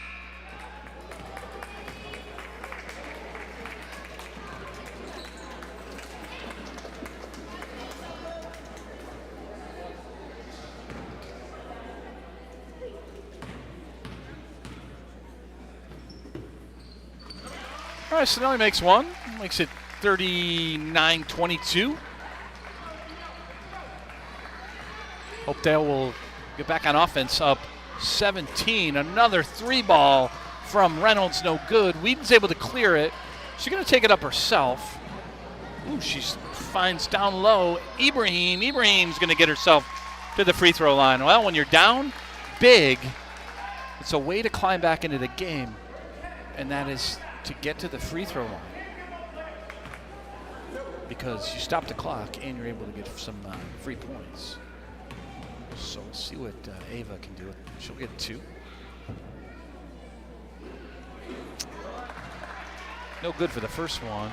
All right, Sinelli makes 1. Makes it 39-22. Hopedale will get back on offense, up 17. Another 3-ball from Reynolds, no good. Whedon's able to clear it. She's going to take it up herself. Ooh, she finds down low Ibrahim. Ibrahim's going to get herself to the free throw line. Well, when you're down big, it's a way to climb back into the game, and that is to get to the free throw line. Because you stop the clock and you're able to get some free points. So we'll see what Ava can do. She'll get 2. No good for the first one.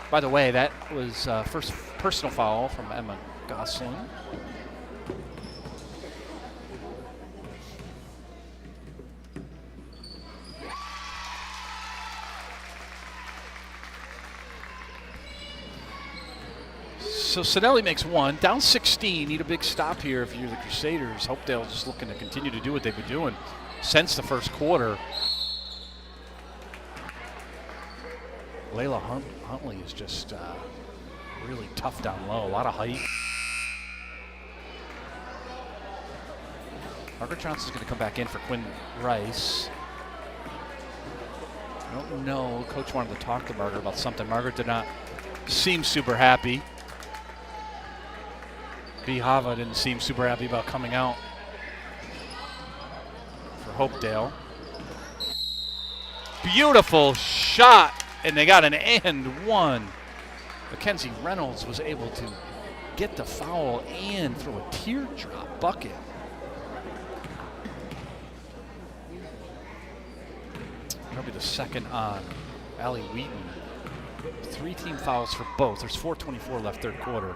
By the way, that was first personal foul from Emma Gosselin. So Sinelli makes 1, down 16. Need a big stop here if you're the Crusaders. Hopedale just looking to continue to do what they've been doing since the first quarter. Layla Huntley is just really tough down low. A lot of height. Margaret Johnson's going to come back in for Quinn Rice. I don't know. Coach wanted to talk to Margaret about something. Margaret did not seem super happy. B. Hava didn't seem super happy about coming out for Hopedale. Beautiful shot, and they got an and 1. Mackenzie Reynolds was able to get the foul and throw a teardrop bucket. That'll be the second on Allie Wheaton. 3 team fouls for both. There's 4:24 left, third quarter.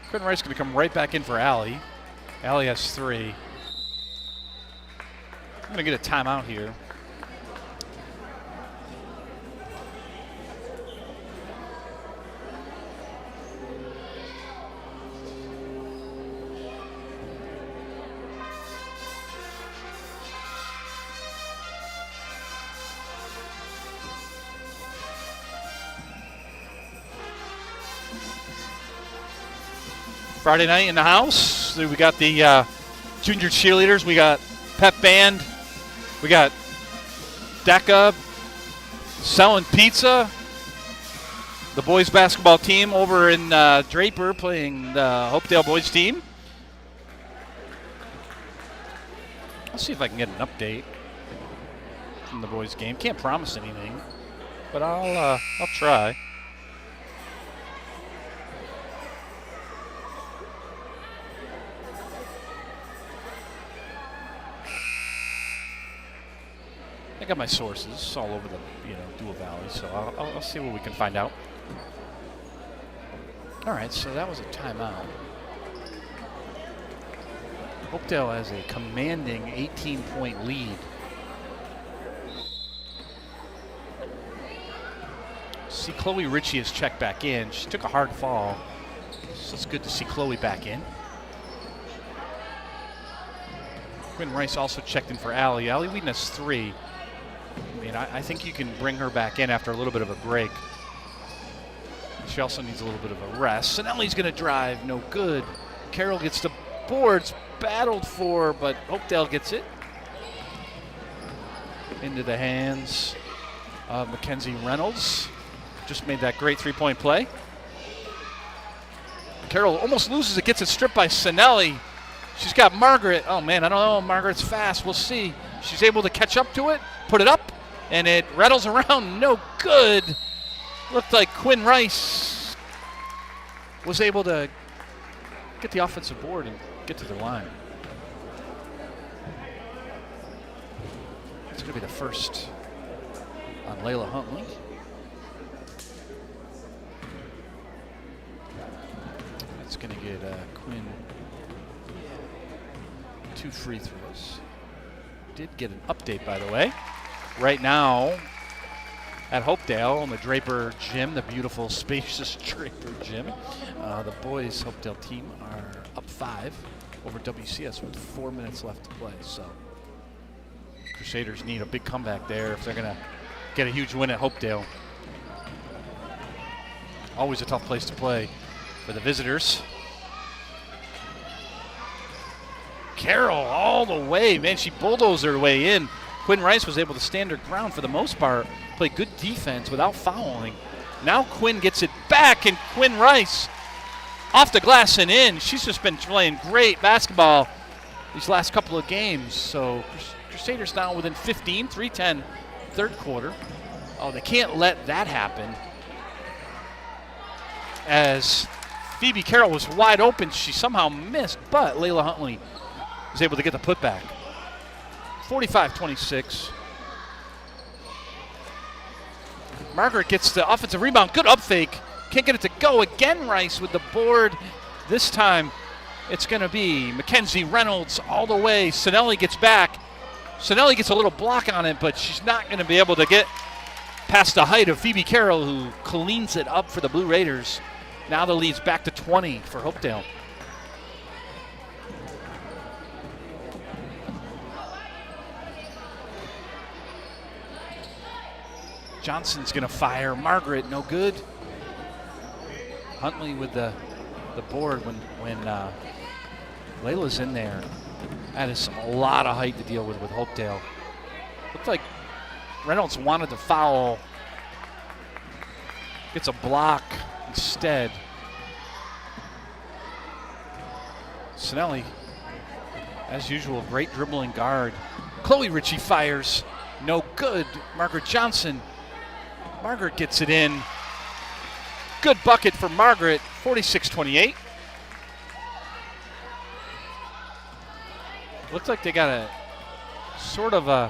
Quinn Rice going to come right back in for Allie. Allie has 3. I'm going to get a timeout here. Friday night in the house. So we got the junior cheerleaders. We got pep band. We got DECA selling pizza. The boys basketball team over in Draper playing the Hopedale boys team. I'll see if I can get an update from the boys game. Can't promise anything, but I'll try. I got my sources all over the Dual Valley, so I'll see what we can find out. All right, so that was a timeout. Hopedale has a commanding 18-point lead. See, Chloe Ritchie has checked back in. She took a hard fall, so it's good to see Chloe back in. Quinn Rice also checked in for Allie. Allie Whedon has 3. I mean, I think you can bring her back in after a little bit of a break. She also needs a little bit of a rest. And Ellie's going to drive, no good. Carroll gets the boards, battled for, but Hopedale gets it. Into the hands of Mackenzie Reynolds. Just made that great 3-point play. Carroll almost loses it, gets it stripped by Sinelli. She's got Margaret. Oh man, I don't know. Margaret's fast. We'll see. She's able to catch up to it, put it up, and it rattles around. No good. Looked like Quinn Rice was able to get the offensive board and get to the line. It's going to be the first on Layla Huntley. It's going to get Quinn 2 free throws. Did get an update, by the way. Right now at Hopedale in the Draper Gym, the beautiful, spacious Draper Gym, the boys Hopedale team are up 5 over WCS with 4 minutes left to play. So Crusaders need a big comeback there if they're going to get a huge win at Hopedale. Always a tough place to play for the visitors. Carroll all the way, man. She bulldozed her way in. Quinn Rice was able to stand her ground for the most part, play good defense without fouling. Now Quinn gets it back, and Quinn Rice off the glass and in. She's just been playing great basketball these last couple of games. So Crusaders now within 15, 3:10, third quarter. Oh, they can't let that happen. As Phoebe Carroll was wide open, she somehow missed, but Layla Huntley was able to get the putback. 45-26. Margaret gets the offensive rebound. Good up fake. Can't get it to go. Again, Rice with the board. This time, it's going to be Mackenzie Reynolds all the way. Sinelli gets back. Sinelli gets a little block on it, but she's not going to be able to get past the height of Phoebe Carroll, who cleans it up for the Blue Raiders. Now the lead's back to 20 for Hopedale. Johnson's going to fire. Margaret, no good. Huntley with the board when Layla's in there. That is a lot of height to deal with Hopedale. Looked like Reynolds wanted to foul. Gets a block instead. Sinelli, as usual, great dribbling guard. Chloe Ritchie fires. No good. Margaret Johnson. Margaret gets it in. Good bucket for Margaret, 46-28. Looks like they got a sort of a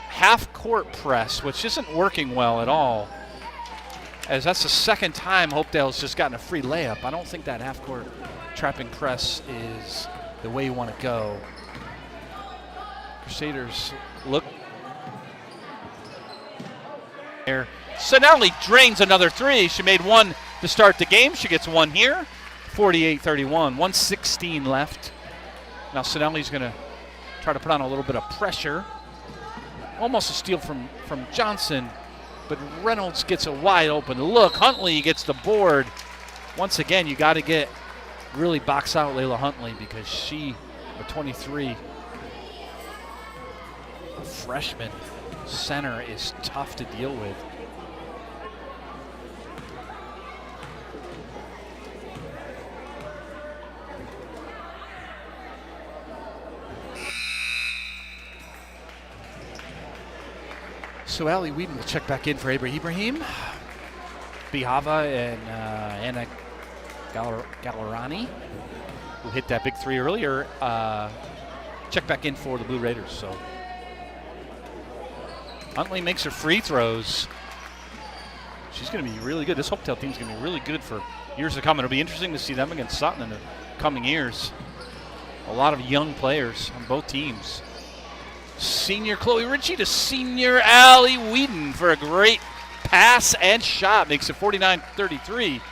half-court press, which isn't working well at all, as that's the second time Hopedale's just gotten a free layup. I don't think that half-court trapping press is the way you want to go. Crusaders look there. Sinelli drains another 3. She made 1 to start the game. She gets 1 here. 48-31, 1:16 left. Now Sinelli's going to try to put on a little bit of pressure. Almost a steal from Johnson, but Reynolds gets a wide open look. Huntley gets the board. Once again, you got to really box out Layla Huntley, because she, at 23, a freshman center, is tough to deal with. So Allie Whedon will check back in for Ibrahim. Bihava and Anna Gallerani, who hit that big 3 earlier, check back in for the Blue Raiders. So Huntley makes her free throws. She's going to be really good. This Hopedale team is going to be really good for years to come. It'll be interesting to see them against Sutton in the coming years. A lot of young players on both teams. Senior Chloe Ritchie to senior Allie Whedon for a great pass and shot makes it 49-33. If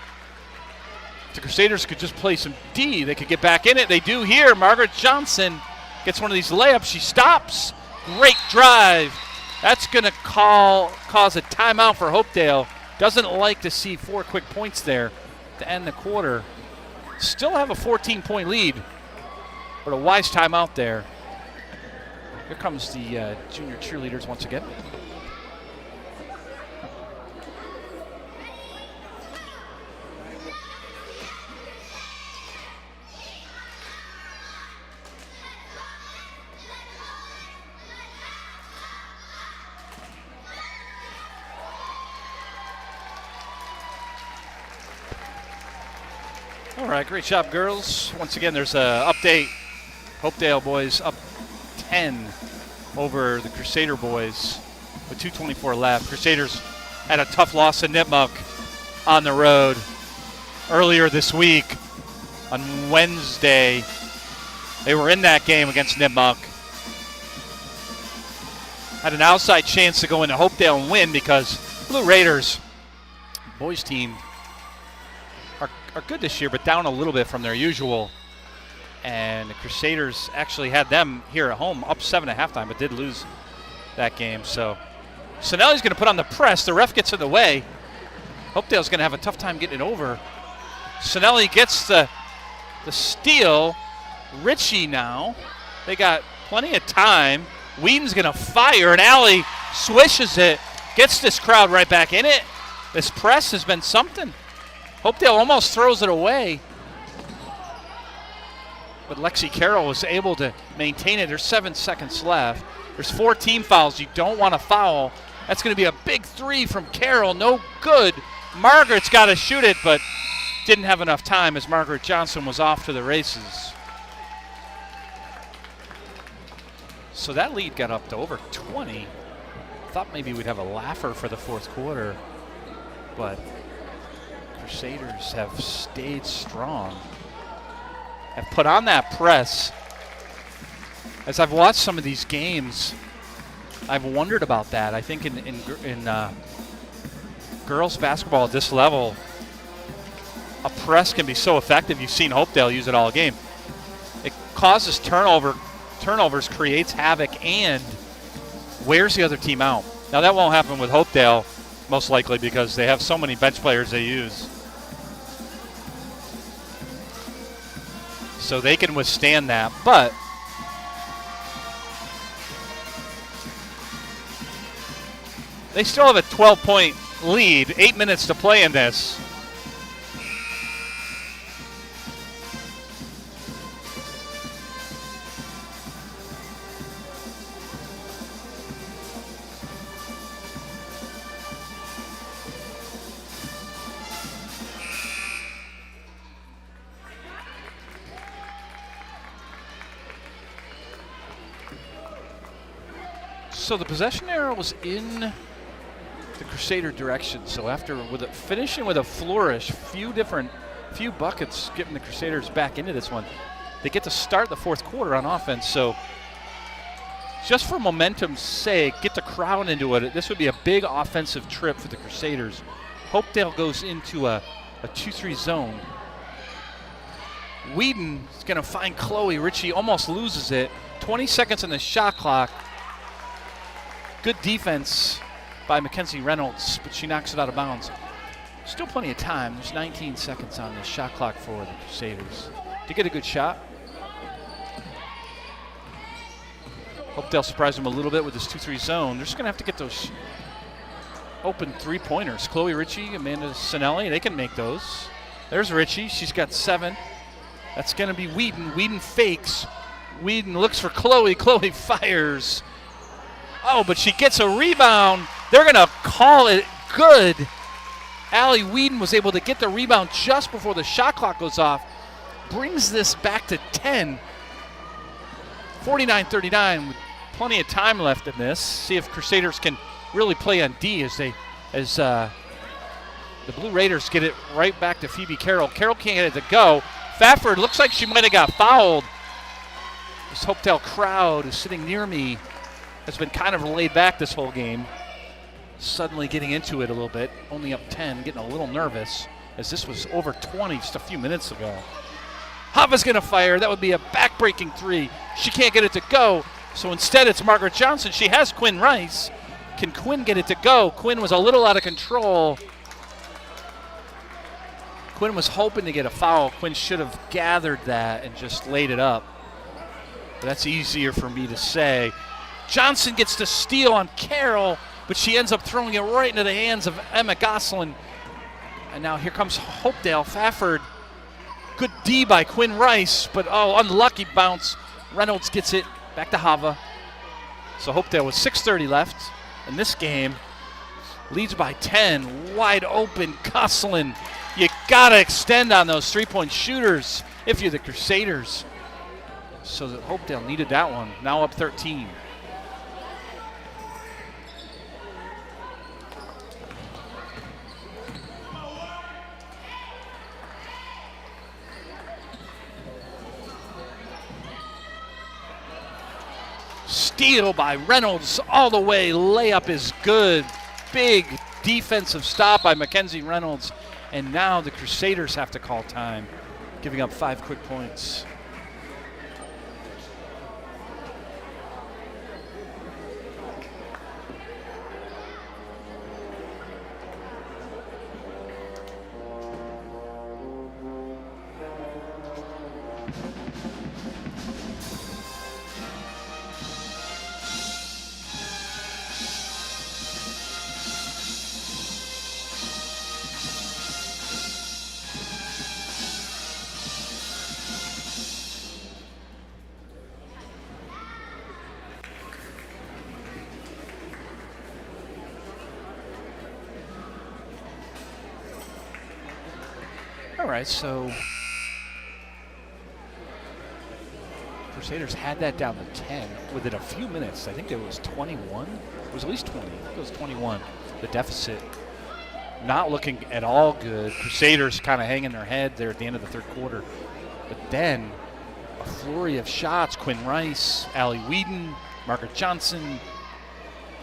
the Crusaders could just play some D, they could get back in it. They do here. Margaret Johnson gets one of these layups. She stops. Great drive. That's going to cause a timeout for Hopedale. Doesn't like to see 4 quick points there to end the quarter. Still have a 14-point lead, but a wise timeout there. Here comes the junior cheerleaders once again. All right, great job, girls. Once again, there's an update. Hopedale boys up 10 over the Crusader boys with 2:24 left. Crusaders had a tough loss to Nipmuc on the road earlier this week. On Wednesday, they were in that game against Nipmuc. Had an outside chance to go into Hopedale and win because Blue Raiders, boys team, are good this year, but down a little bit from their usual. And the Crusaders actually had them here at home up 7 at halftime, but did lose that game. So Sinelli's going to put on the press. The ref gets in the way. Hopedale's going to have a tough time getting it over. Sinelli gets the steal. Ritchie now. They got plenty of time. Whedon's going to fire, and Allie swishes it. Gets this crowd right back in it. This press has been something. Hopedale almost throws it away. But Lexi Carroll was able to maintain it. There's 7 seconds left. There's 4 team fouls. You don't want to foul. That's going to be a big 3 from Carroll. No good. Margaret's got to shoot it, but didn't have enough time as Margaret Johnson was off to the races. So that lead got up to over 20. Thought maybe we'd have a laugher for the fourth quarter, but Crusaders have stayed strong, have put on that press. As I've watched some of these games, I've wondered about that. I think in girls basketball at this level, a press can be so effective. You've seen Hopedale use it all game. It causes turnovers, creates havoc, and wears the other team out. Now that won't happen with Hopedale, most likely, because they have so many bench players they use. So they can withstand that, but they still have a 12-point lead, 8 minutes to play in this. So the possession arrow was in the Crusader direction. So after finishing with a flourish, few buckets getting the Crusaders back into this one, they get to start the fourth quarter on offense. So just for momentum's sake, get the crowd into it. This would be a big offensive trip for the Crusaders. Hopedale goes into a 2-3 zone. Whedon is going to find Chloe. Ritchie almost loses it. 20 seconds on the shot clock. Good defense by Mackenzie Reynolds, but she knocks it out of bounds. Still plenty of time. There's 19 seconds on the shot clock for the Crusaders to get a good shot. Hopedale surprised them a little bit with this 2-3 zone. They're just going to have to get those open three-pointers. Chloe Ritchie, Amanda Sinelli, they can make those. There's Ritchie. She's got 7. That's going to be Whedon. Whedon fakes. Whedon looks for Chloe. Chloe fires. Oh, but she gets a rebound. They're going to call it good. Allie Whedon was able to get the rebound just before the shot clock goes off. Brings this back to 10. 49-39 with plenty of time left in this. See if Crusaders can really play on D as the Blue Raiders get it right back to Phoebe Carroll. Carroll can't get it to go. Fafford looks like she might have got fouled. This Hopedale crowd is sitting near me. Has been kind of laid back this whole game. suddenly getting into it a little bit, only up 10, getting a little nervous as this was over 20 just a few minutes ago. Hava's going to fire. That would be a back-breaking 3. She can't get it to go, so instead it's Margaret Johnson. She has Quinn Rice. Can Quinn get it to go? Quinn was a little out of control. Quinn was hoping to get a foul. Quinn should have gathered that and just laid it up. But that's easier for me to say. Johnson gets the steal on Carroll, but she ends up throwing it right into the hands of Emma Gosselin. And now here comes Hopedale. Fafford. Good D by Quinn Rice, but unlucky bounce. Reynolds gets it back to Hava. So Hopedale with 6:30 left in this game. Leads by 10. Wide open Gosselin. You gotta extend on those three-point shooters if you're the Crusaders. So that Hopedale needed that one. Now up 13. Steal by Reynolds all the way. Layup is good. Big defensive stop by Mackenzie Reynolds. And now the Crusaders have to call time, giving up 5 quick points. All right, so Crusaders had that down to 10 within a few minutes. I think it was 21. It was at least 20. I think it was 21. The deficit not looking at all good. Crusaders kind of hanging their head there at the end of the third quarter. But then a flurry of shots. Quinn Rice, Allie Whedon, Margaret Johnson,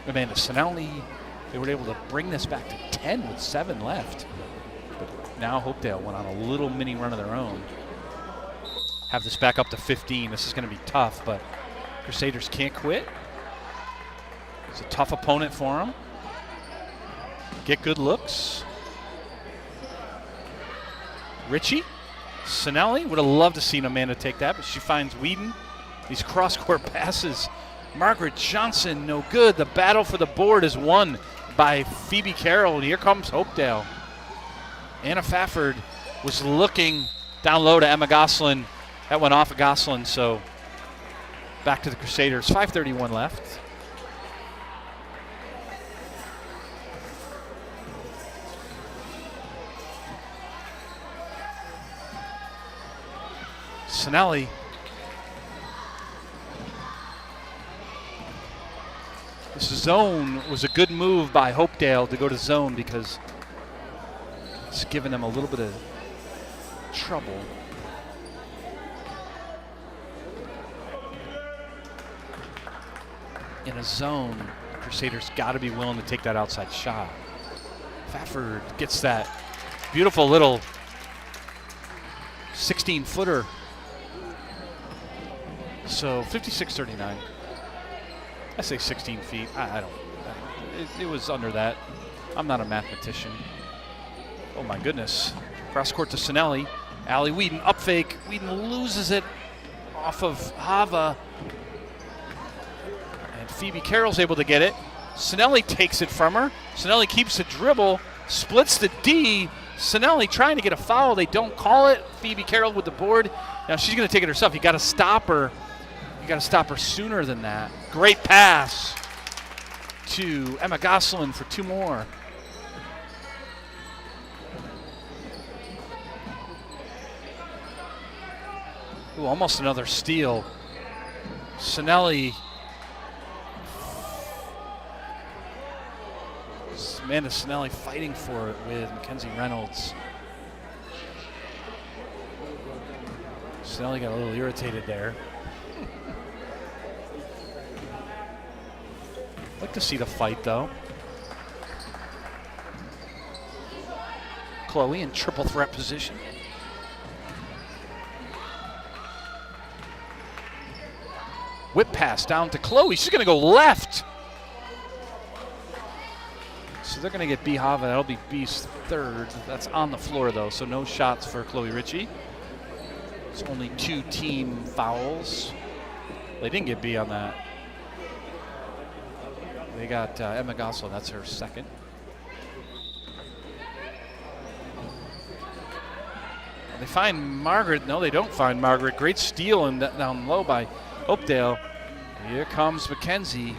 Amanda Sinelli. They were able to bring this back to 10 with 7 left. Now Hopedale went on a little mini run of their own. Have this back up to 15. This is going to be tough, but Crusaders can't quit. It's a tough opponent for them. Get good looks. Ritchie, Sinelli, would have loved to seen Amanda take that, but she finds Whedon. These cross-court passes. Margaret Johnson, no good. The battle for the board is won by Phoebe Carroll, and here comes Hopedale. Anna Fafford was looking down low to Emma Gosselin. That went off of Gosselin, so back to the Crusaders. 5:31 left. Sinelli. This zone was a good move by Hopedale to go to zone because it's giving them a little bit of trouble. In a zone, Crusaders got to be willing to take that outside shot. Fafford gets that beautiful little 16-footer. So 56-39. I say 16 feet. I don't. It was under that. I'm not a mathematician. Oh my goodness. Cross court to Sinelli. Allie Whedon up fake. Whedon loses it off of Hava. And Phoebe Carroll's able to get it. Sinelli takes it from her. Sinelli keeps the dribble, splits the D. Sinelli trying to get a foul. They don't call it. Phoebe Carroll with the board. Now she's going to take it herself. You got to stop her. You got to stop her sooner than that. Great pass to Emma Gosselin for 2 more. Ooh, almost another steal. Sinelli. Amanda Sinelli fighting for it with Mackenzie Reynolds. Sinelli got a little irritated there. Like to see the fight though. Chloe in triple threat position. Whip pass down to Chloe. She's going to go left. So they're going to get B Hava. That'll be B's third. That's on the floor, though, so no shots for Chloe Ritchie. It's only 2 team fouls. They didn't get B on that. They got Emma Gossel. That's her second. They find Margaret. No, they don't find Margaret. Great steal and down low by Hopedale. Here comes Mackenzie.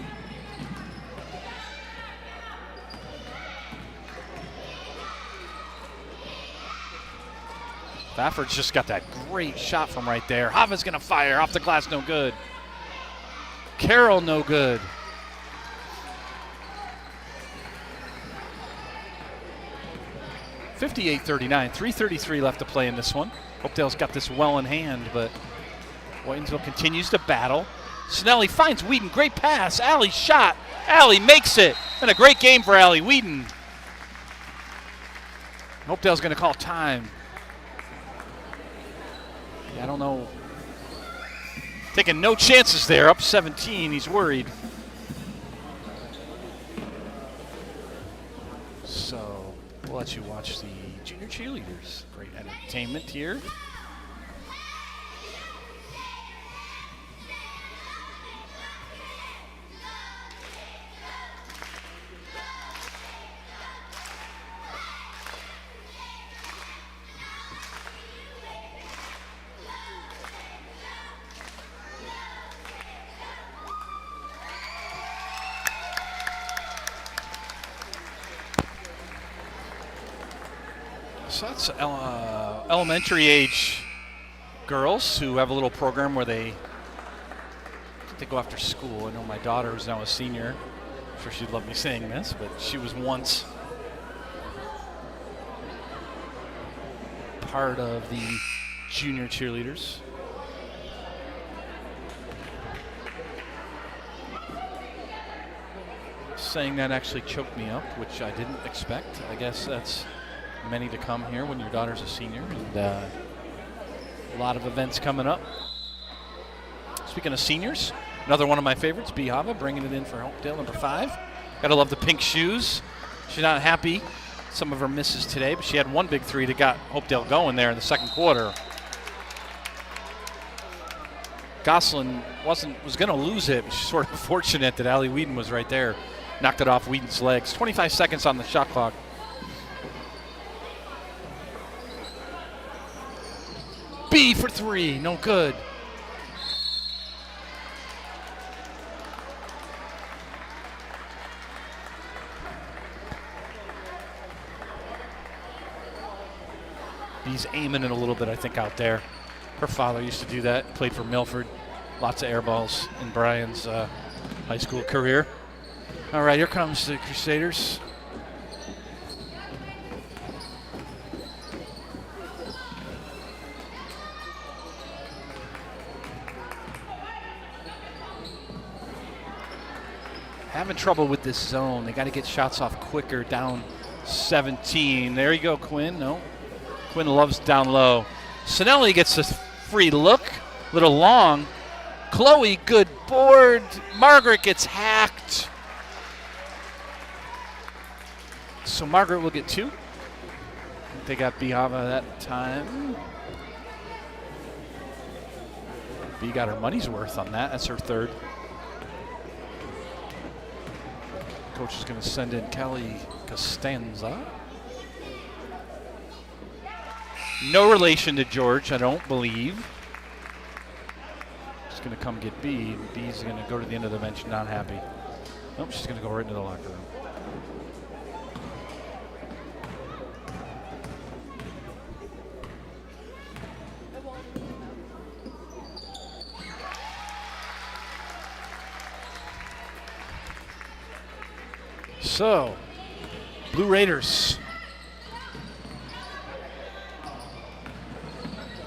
Bafford's just got that great shot from right there. Hava's going to fire off the glass, no good. Carroll, no good. (58-39), 3:33 left to play in this one. Hopedale's got this well in hand, but Whitensville continues to battle. Snelly finds Whedon, great pass. Allie shot. Allie makes it. And a great game for Allie Whedon. Hopedale's going to call time. I don't know. Taking no chances there, up 17. He's worried. So we'll let you watch the junior cheerleaders. Great entertainment here. So that's elementary age girls who have a little program where they go after school. I know my daughter is now a senior. I'm sure she'd love me saying this, but she was once part of the junior cheerleaders. Saying that actually choked me up, which I didn't expect. I guess that's many to come here when your daughter's a senior, and a lot of events coming up. Speaking of seniors, another one of my favorites, B Hava, bringing it in for Hopedale, number 5. Gotta love the pink shoes. She's not happy some of her misses today, but she had one big three that got Hopedale going there in the second quarter. Gosselin was gonna lose it, but she's sort of fortunate that Allie Whedon was right there. Knocked it off Whedon's legs. 25 seconds on the shot clock. B for 3, no good. B's aiming it a little bit, I think, out there. Her father used to do that, played for Milford. Lots of air balls in Brian's high school career. All right, here comes the Crusaders. Having trouble with this zone. They got to get shots off quicker, down 17. There you go, Quinn. No. Quinn loves down low. Sinelli gets a free look. Little long. Chloe, good board. Margaret gets hacked. So Margaret will get 2. They got B Hava that time. B got her money's worth on that. That's her 3rd. Coach is going to send in Kelly Costanza. No relation to George, I don't believe. She's going to come get B. B's going to go to the end of the bench, not happy. Nope, she's going to go right into the locker room. So, Blue Raiders.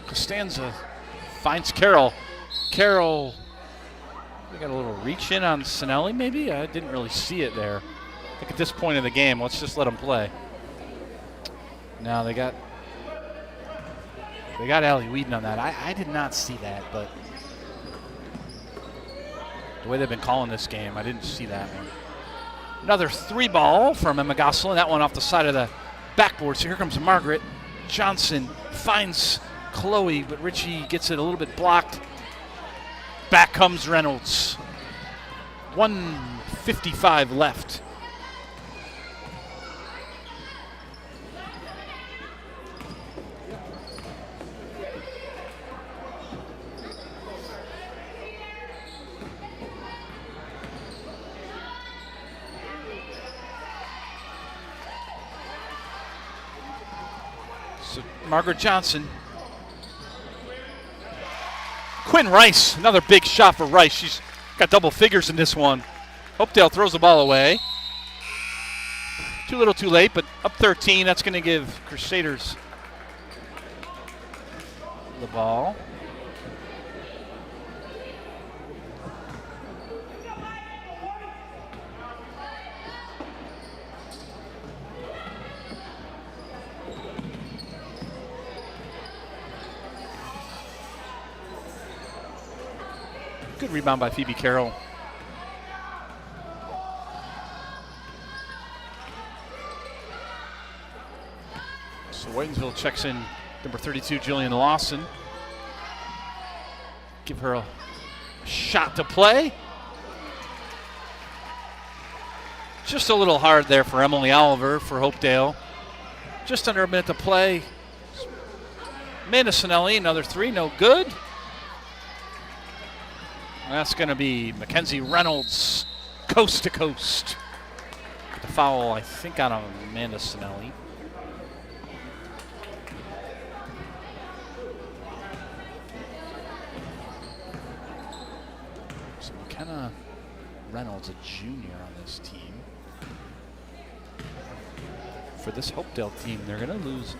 Costanza finds Carroll. Carroll, we got a little reach in on Sinelli maybe? I didn't really see it there. I think at this point in the game, let's just let him play. No, they got Allie Whedon on that. I did not see that, but the way they've been calling this game, I didn't see that one. Another 3-ball from Emma Gosselin. That one off the side of the backboard. So here comes Margaret Johnson. Finds Chloe, but Richie gets it a little bit blocked. Back comes Reynolds. 1:55 left. So Margaret Johnson. Quinn Rice, another big shot for Rice. She's got double figures in this one. Hopedale throws the ball away. Too little too late, but up 13. That's going to give Crusaders the ball. Good rebound by Phoebe Carroll. So Whitensville checks in number 32, Jillian Lawson. Give her a shot to play. Just a little hard there for Emily Oliver for Hopedale. Just under a minute to play. Amanda Sinelli, another 3, no good. That's going to be Mackenzie Reynolds, coast to coast. The foul, I think, on Amanda Sinelli. So McKenna Reynolds, a junior on this team. For this Hopedale team, they're going to lose.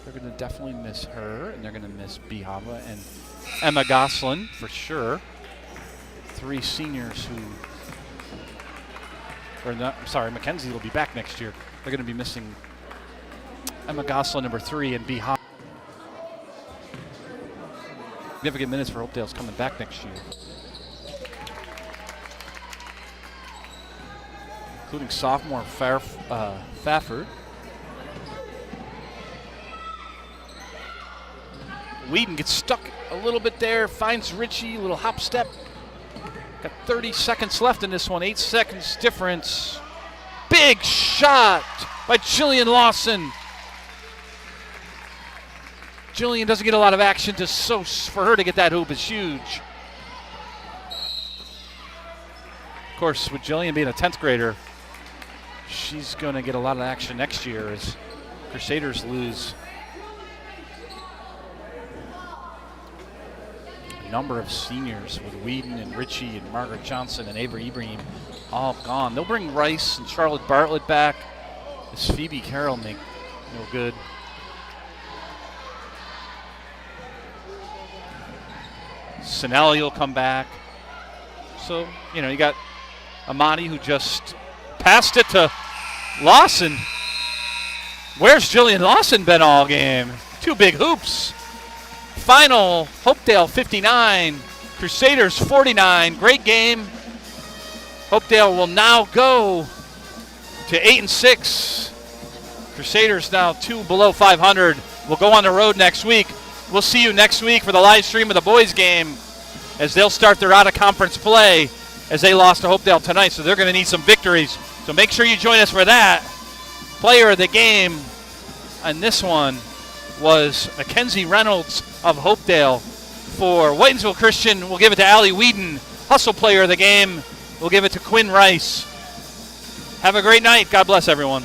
They're going to definitely miss her, and they're going to miss Bihava and Emma Gosselin for sure. 3 seniors who, or not, I'm sorry, Mackenzie will be back next year. They're going to be missing Emma Gosselin, number 3, and B. Hop. Significant minutes for Hopedale's coming back next year, including sophomore Fafford. Whedon gets stuck a little bit there, finds Richie, a little hop step. Got 30 seconds left in this one, 8 seconds difference. Big shot by Jillian Lawson. Jillian doesn't get a lot of action, so for her to get that hoop is huge. Of course, with Jillian being a 10th grader, she's going to get a lot of action next year as Crusaders lose number of seniors with Whedon and Richie and Margaret Johnson and Avery Ibrahim all gone. They'll bring Rice and Charlotte Bartlett back. This Phoebe Carroll make no good. Sinelli will come back. So, you know, you got Amani who just passed it to Lawson. Where's Jillian Lawson been all game? 2 big hoops. Final, Hopedale 59, Crusaders 49. Great game. Hopedale will now go to 8-6. Crusaders now 2 below 500. We'll go on the road next week. We'll see you next week for the live stream of the boys game as they'll start their out-of-conference play as they lost to Hopedale tonight. So they're going to need some victories. So make sure you join us for that. Player of the game on this one was Mackenzie Reynolds of Hopedale. For Whitensville Christian, we'll give it to Allie Whedon. Hustle player of the game, we'll give it to Quinn Rice. Have a great night. God bless everyone.